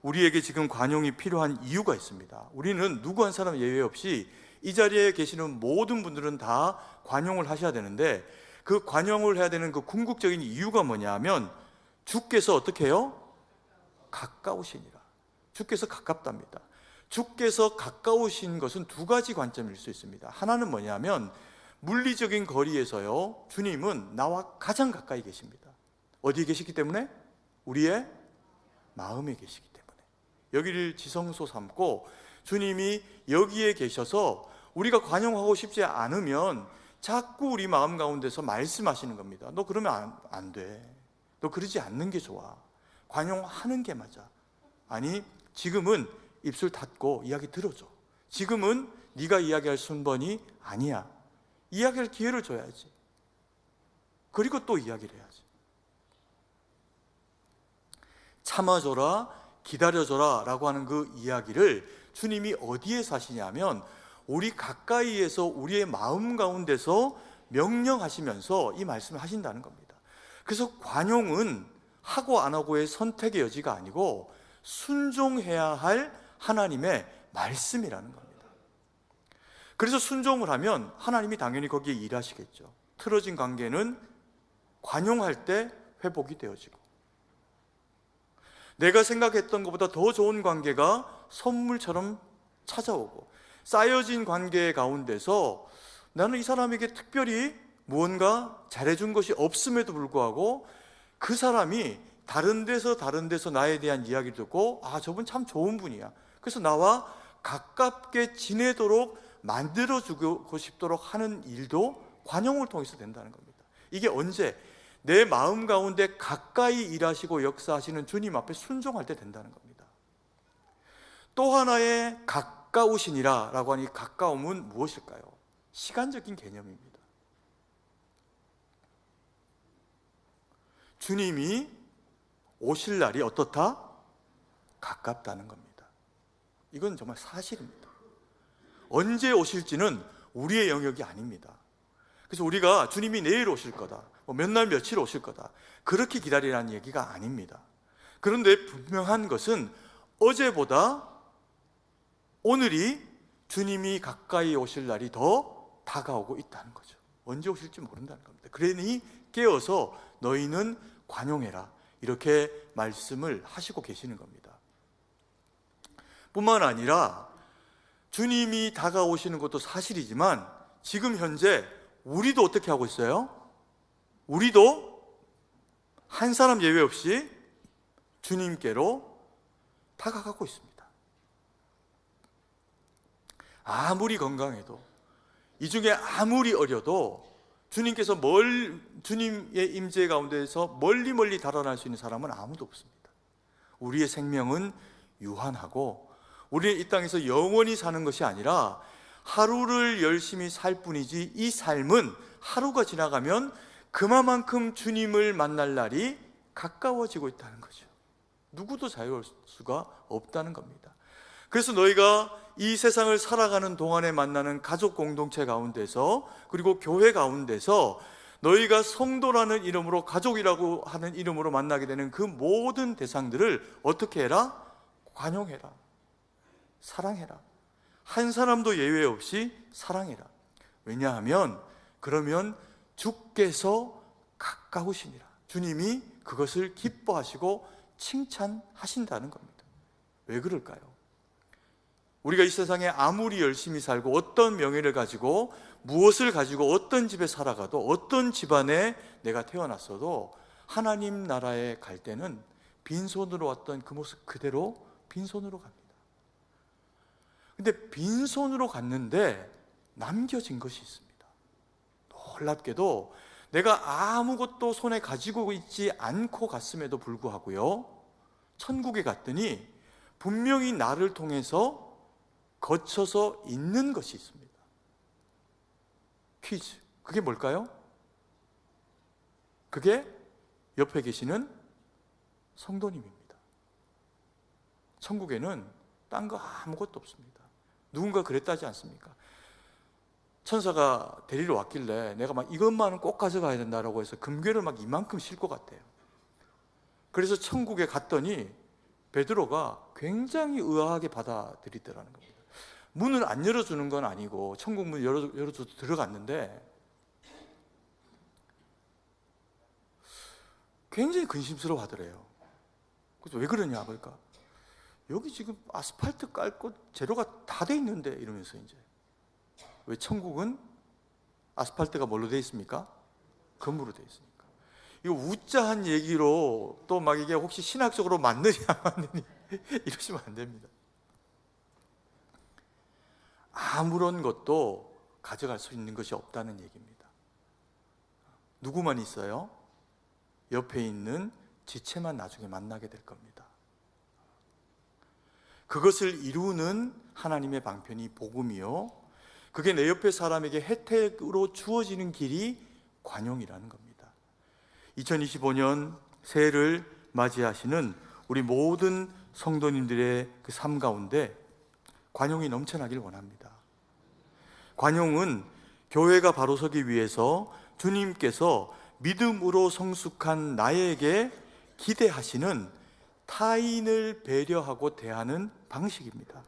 우리에게 지금 관용이 필요한 이유가 있습니다. 우리는 누구 한 사람 예외 없이 이 자리에 계시는 모든 분들은 다 관용을 하셔야 되는데 그 관용을 해야 되는 그 궁극적인 이유가 뭐냐 하면 주께서 어떻게 해요? 가까우시니라. 주께서 가깝답니다. 주께서 가까우신 것은 두 가지 관점일 수 있습니다. 하나는 뭐냐면 물리적인 거리에서요, 주님은 나와 가장 가까이 계십니다. 어디에 계시기 때문에? 우리의 마음에 계시기 때문에. 여기를 지성소 삼고 주님이 여기에 계셔서 우리가 관용하고 싶지 않으면 자꾸 우리 마음 가운데서 말씀하시는 겁니다. 너 그러면 안 돼. 너 그러지 않는 게 좋아. 관용하는 게 맞아. 아니, 지금은 입술 닫고 이야기 들어줘. 지금은 네가 이야기할 순번이 아니야. 이야기할 기회를 줘야지. 그리고 또 이야기를 해야지. 참아줘라, 기다려줘라 라고 하는 그 이야기를 주님이 어디에 사시냐면 우리 가까이에서 우리의 마음 가운데서 명령하시면서 이 말씀을 하신다는 겁니다. 그래서 관용은 하고 안 하고의 선택의 여지가 아니고 순종해야 할 하나님의 말씀이라는 겁니다. 그래서 순종을 하면 하나님이 당연히 거기에 일하시겠죠. 틀어진 관계는 관용할 때 회복이 되어지고 내가 생각했던 것보다 더 좋은 관계가 선물처럼 찾아오고 쌓여진 관계 가운데서 나는 이 사람에게 특별히 무언가 잘해준 것이 없음에도 불구하고 그 사람이 다른 데서 나에 대한 이야기를 듣고 아, 저분 참 좋은 분이야. 그래서 나와 가깝게 지내도록 만들어주고 싶도록 하는 일도 관용을 통해서 된다는 겁니다. 이게 언제? 내 마음 가운데 가까이 일하시고 역사하시는 주님 앞에 순종할 때 된다는 겁니다. 또 하나의 가까우시니라 라고 하는 이 가까움은 무엇일까요? 시간적인 개념입니다. 주님이 오실 날이 어떻다? 가깝다는 겁니다. 이건 정말 사실입니다. 언제 오실지는 우리의 영역이 아닙니다. 그래서 우리가 주님이 내일 오실 거다, 몇 날 며칠 오실 거다, 그렇게 기다리라는 얘기가 아닙니다. 그런데 분명한 것은 어제보다 오늘이 주님이 가까이 오실 날이 더 다가오고 있다는 거죠. 언제 오실지 모른다는 겁니다. 그러니 깨어서 너희는 관용해라, 이렇게 말씀을 하시고 계시는 겁니다. 뿐만 아니라 주님이 다가오시는 것도 사실이지만 지금 현재 우리도 어떻게 하고 있어요? 우리도 한 사람 예외 없이 주님께로 다가가고 있습니다. 아무리 건강해도, 이 중에 아무리 어려도 주님께서 주님의 임재 가운데에서 멀리 달아날 수 있는 사람은 아무도 없습니다. 우리의 생명은 유한하고 우리는 이 땅에서 영원히 사는 것이 아니라 하루를 열심히 살 뿐이지, 이 삶은 하루가 지나가면 그만큼 주님을 만날 날이 가까워지고 있다는 거죠. 누구도 자유할 수가 없다는 겁니다. 그래서 너희가 이 세상을 살아가는 동안에 만나는 가족 공동체 가운데서, 그리고 교회 가운데서 너희가 성도라는 이름으로, 가족이라고 하는 이름으로 만나게 되는 그 모든 대상들을 어떻게 해라? 관용해라, 사랑해라. 한 사람도 예외 없이 사랑해라. 왜냐하면 그러면 주께서 가까우시니라. 주님이 그것을 기뻐하시고 칭찬하신다는 겁니다. 왜 그럴까요? 우리가 이 세상에 아무리 열심히 살고 어떤 명예를 가지고 무엇을 가지고 어떤 집에 살아가도, 어떤 집안에 내가 태어났어도 하나님 나라에 갈 때는 빈손으로 왔던 그 모습 그대로 빈손으로 갑니다. 근데 빈손으로 갔는데 남겨진 것이 있습니다. 놀랍게도 내가 아무것도 손에 가지고 있지 않고 갔음에도 불구하고요, 천국에 갔더니 분명히 나를 통해서 거쳐서 있는 것이 있습니다. 퀴즈. 그게 뭘까요? 그게 옆에 계시는 성도님입니다. 천국에는 딴 거 아무것도 없습니다. 누군가 그랬다지 않습니까? 천사가 데리러 왔길래 내가 막 이것만은 꼭 가져가야 된다라고 해서 금괴를 막 이만큼 실 것 같아요. 그래서 천국에 갔더니 베드로가 굉장히 의아하게 받아들이더라는 겁니다. 문을 안 열어주는 건 아니고 천국 문 열어줘도 들어갔는데 굉장히 근심스러워 하더래요. 그래서 왜 그러냐 그러니까 여기 지금 아스팔트 깔고 재료가 다 돼 있는데, 이러면서 이제, 왜 천국은 아스팔트가 뭘로 돼 있습니까? 금으로 돼 있으니까. 이거 우짜한 얘기로 또 막 이게 혹시 신학적으로 맞느냐 안 맞느냐 이러시면 안 됩니다. 아무런 것도 가져갈 수 있는 것이 없다는 얘기입니다. 누구만 있어요? 옆에 있는 지체만 나중에 만나게 될 겁니다. 그것을 이루는 하나님의 방편이 복음이요, 그게 내 옆에 사람에게 혜택으로 주어지는 길이 관용이라는 겁니다. 2025년 새해를 맞이하시는 우리 모든 성도님들의 그 삶 가운데 관용이 넘쳐나길 원합니다. 관용은 교회가 바로 서기 위해서 주님께서 믿음으로 성숙한 나에게 기대하시는 타인을 배려하고 대하는 방식입니다.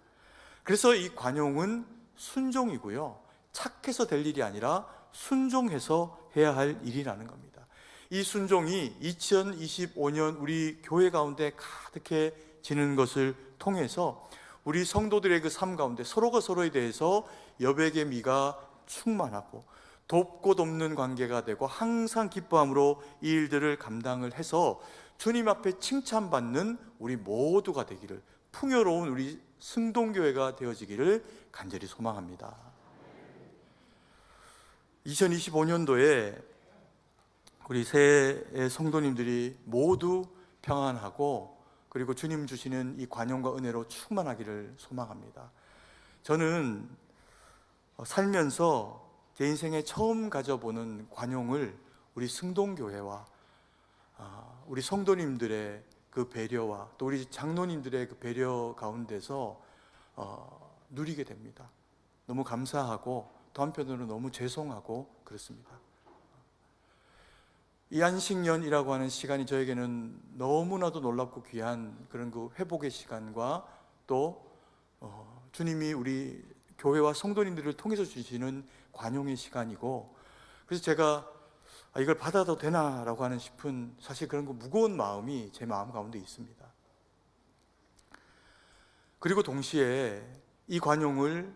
그래서 이 관용은 순종이고요, 착해서 될 일이 아니라 순종해서 해야 할 일이라는 겁니다. 이 순종이 2025년 우리 교회 가운데 가득해지는 것을 통해서 우리 성도들의 그 삶 가운데 서로가 서로에 대해서 여백의 미가 충만하고 돕고 돕는 관계가 되고 항상 기뻐함으로 이 일들을 감당을 해서 주님 앞에 칭찬받는 우리 모두가 되기를, 풍요로운 우리 승동교회가 되어지기를 간절히 소망합니다. 2025년도에 우리 새해 성도님들이 모두 평안하고, 그리고 주님 주시는 이 관용과 은혜로 충만하기를 소망합니다. 저는 살면서 제 인생에 처음 가져보는 관용을 우리 승동교회와 우리 성도님들의 그 배려와 또 우리 장로님들의 그 배려 가운데서 누리게 됩니다. 너무 감사하고 또 한편으로는 너무 죄송하고 그렇습니다. 이 안식년이라고 하는 시간이 저에게는 너무나도 놀랍고 귀한 그런 그 회복의 시간과 또 주님이 우리 교회와 성도님들을 통해서 주시는 관용의 시간이고, 그래서 제가 이걸 받아도 되나라고 하는 싶은, 사실 그런 거 무거운 마음이 제 마음 가운데 있습니다. 그리고 동시에 이 관용을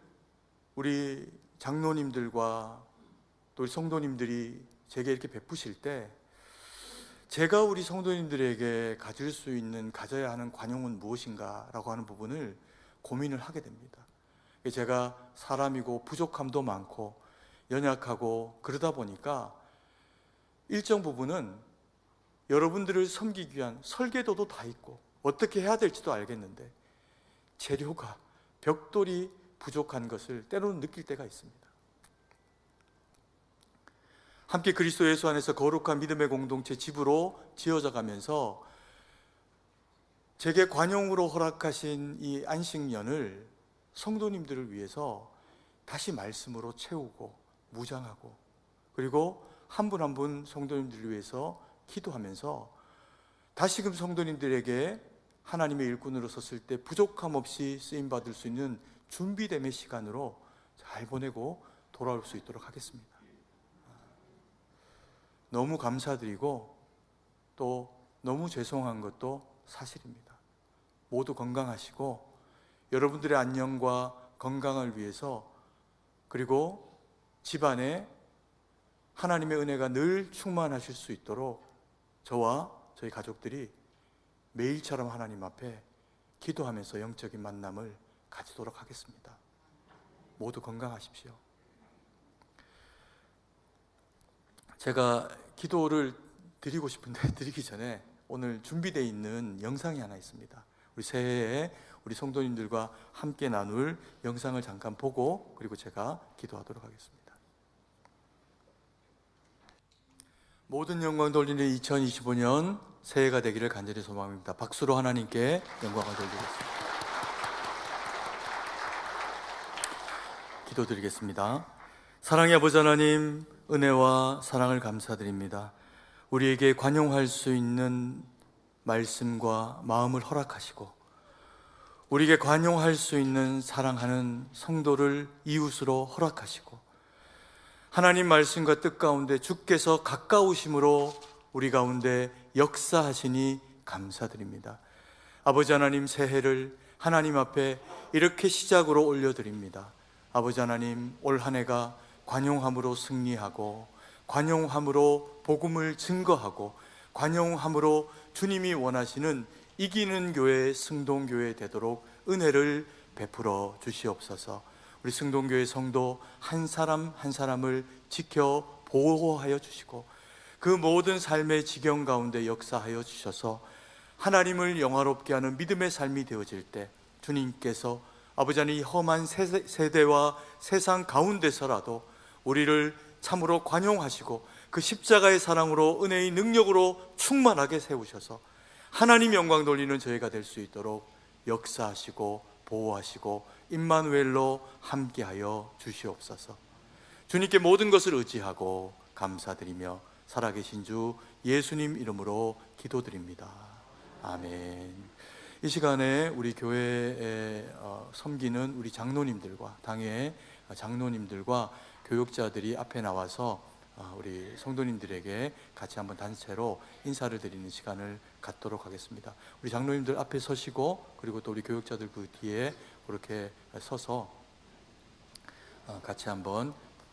우리 장로님들과 또 우리 성도님들이 제게 이렇게 베푸실 때 제가 우리 성도님들에게 가질 수 있는, 가져야 하는 관용은 무엇인가라고 하는 부분을 고민을 하게 됩니다. 제가 사람이고 부족함도 많고 연약하고 그러다 보니까 일정 부분은 여러분들을 섬기기 위한 설계도도 다 있고 어떻게 해야 될지도 알겠는데 재료가 벽돌이 부족한 것을 때로는 느낄 때가 있습니다. 함께 그리스도 예수 안에서 거룩한 믿음의 공동체 집으로 지어져 가면서 제게 관용으로 허락하신 이 안식년을 성도님들을 위해서 다시 말씀으로 채우고 무장하고, 그리고 한 분 한 분 성도님들을 위해서 기도하면서 다시금 성도님들에게 하나님의 일꾼으로 섰을 때 부족함 없이 쓰임받을 수 있는 준비됨의 시간으로 잘 보내고 돌아올 수 있도록 하겠습니다. 너무 감사드리고 또 너무 죄송한 것도 사실입니다. 모두 건강하시고 여러분들의 안녕과 건강을 위해서, 그리고 집안에 하나님의 은혜가 늘 충만하실 수 있도록 저와 저희 가족들이 매일처럼 하나님 앞에 기도하면서 영적인 만남을 가지도록 하겠습니다. 모두 건강하십시오. 제가 기도를 드리고 싶은데 드리기 전에 오늘 준비되어 있는 영상이 하나 있습니다. 우리 새해에 우리 성도님들과 함께 나눌 영상을 잠깐 보고, 그리고 제가 기도하도록 하겠습니다. 모든 영광 돌리는 2025년 새해가 되기를 간절히 소망합니다. 박수로 하나님께 영광을 돌리겠습니다. 기도드리겠습니다. 사랑의 아버지 하나님, 은혜와 사랑을 감사드립니다. 우리에게 관용할 수 있는 말씀과 마음을 허락하시고, 우리에게 관용할 수 있는 사랑하는 성도를 이웃으로 허락하시고, 하나님 말씀과 뜻 가운데 주께서 가까우심으로 우리 가운데 역사하시니 감사드립니다. 아버지 하나님, 새해를 하나님 앞에 이렇게 시작으로 올려드립니다. 아버지 하나님, 올 한 해가 관용함으로 승리하고, 관용함으로 복음을 증거하고, 관용함으로 주님이 원하시는 이기는 교회, 승동교회 되도록 은혜를 베풀어 주시옵소서. 우리 승동교회 성도 한 사람 한 사람을 지켜 보호하여 주시고, 그 모든 삶의 지경 가운데 역사하여 주셔서 하나님을 영화롭게 하는 믿음의 삶이 되어질 때 주님께서 아버지 하나님, 이 험한 세대와 세상 가운데서라도 우리를 참으로 관용하시고 그 십자가의 사랑으로 은혜의 능력으로 충만하게 세우셔서 하나님 영광 돌리는 저희가 될 수 있도록 역사하시고 보호하시고 임마누엘로 함께하여 주시옵소서. 주님께 모든 것을 의지하고 감사드리며 살아계신 주 예수님 이름으로 기도드립니다. 아멘. 이 시간에 우리 교회에 섬기는 우리 장로님들과 당회 장로님들과 교육자들이 앞에 나와서 우리 성도님들에게 같이 한번 단체로 인사를 드리는 시간을 갖도록 하겠습니다. 우리 장로님들 앞에 서시고, 그리고 또 우리 교육자들 그 뒤에 그렇게 서서 같이 한번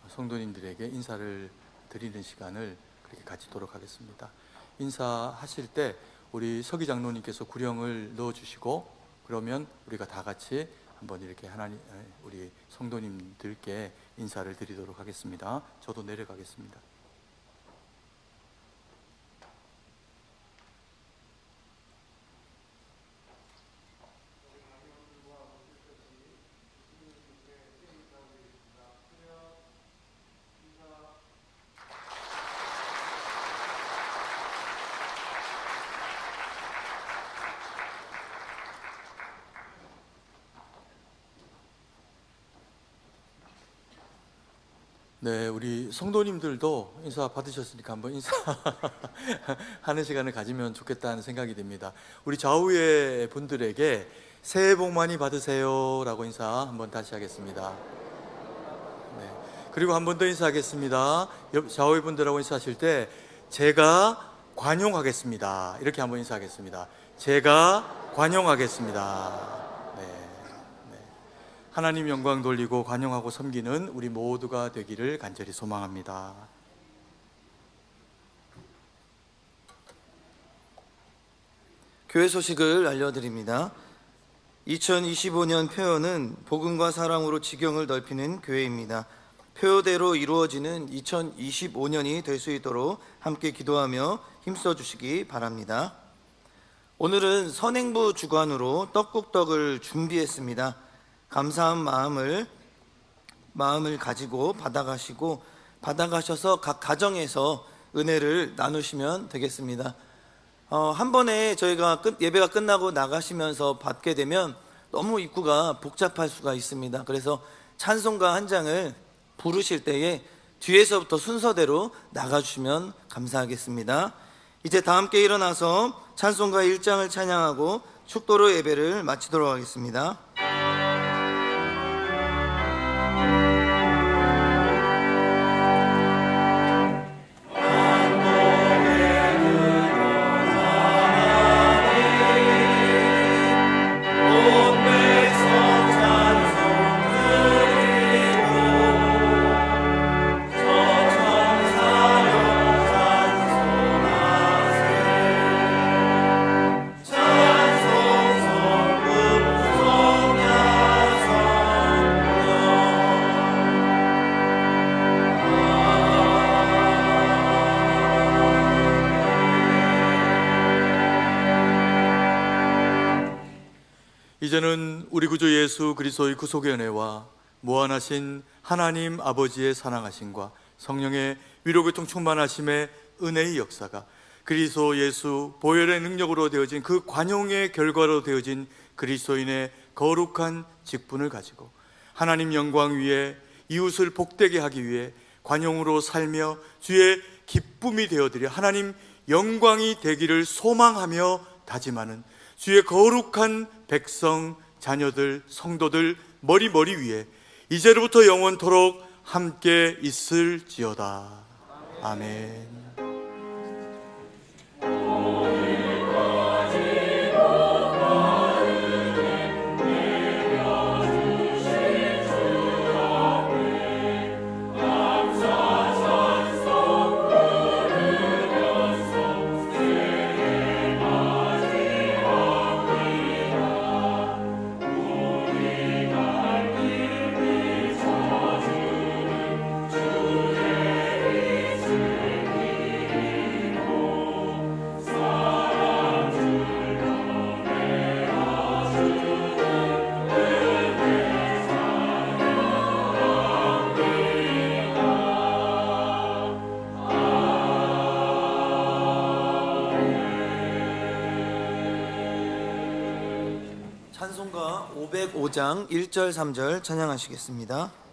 성도님들에게 인사를 드리는 시간을 그렇게 가지도록 하겠습니다. 인사하실 때 우리 서기 장로님께서 구령을 넣어주시고, 그러면 우리가 다 같이 한번 이렇게 하나님, 우리 성도님들께 인사를 드리도록 하겠습니다. 저도 내려가겠습니다. 네, 우리 성도님들도 인사 받으셨으니까 한번 인사하는 시간을 가지면 좋겠다는 생각이 듭니다. 우리 좌우의 분들에게 새해 복 많이 받으세요 라고 인사 한번 다시 하겠습니다. 네, 그리고 한 번 더 인사하겠습니다. 좌우의 분들하고 인사하실 때 제가 관용하겠습니다 이렇게 한번 인사하겠습니다. 제가 관용하겠습니다. 하나님 영광 돌리고 관용하고 섬기는 우리 모두가 되기를 간절히 소망합니다. 교회 소식을 알려드립니다. 2025년 표어는 복음과 사랑으로 지경을 넓히는 교회입니다. 표어대로 이루어지는 2025년이 될 수 있도록 함께 기도하며 힘써 주시기 바랍니다. 오늘은 선행부 주관으로 떡국떡을 준비했습니다. 감사한 마음을 가지고 받아가셔서 각 가정에서 은혜를 나누시면 되겠습니다. 한 번에 저희가 예배가 끝나고 나가시면서 받게 되면 너무 입구가 복잡할 수가 있습니다. 그래서 찬송가 한 장을 부르실 때에 뒤에서부터 순서대로 나가주시면 감사하겠습니다. 이제 다 함께 일어나서 찬송가 1장을 찬양하고 축도로 예배를 마치도록 하겠습니다. 이제는 우리 구주 예수 그리스도의 구속의 은혜와 무한하신 하나님 아버지의 사랑하심과 성령의 위로교통 충만하심의 은혜의 역사가 그리스도 예수 보혈의 능력으로 되어진 그 관용의 결과로 되어진 그리스도인의 거룩한 직분을 가지고 하나님 영광 위에 이웃을 복되게 하기 위해 관용으로 살며 주의 기쁨이 되어드려 하나님 영광이 되기를 소망하며 다짐하는 주의 거룩한 백성, 자녀들, 성도들 머리 위에 이제로부터 영원토록 함께 있을지어다. 아멘. 찬송가 505장 1절 3절 찬양하시겠습니다.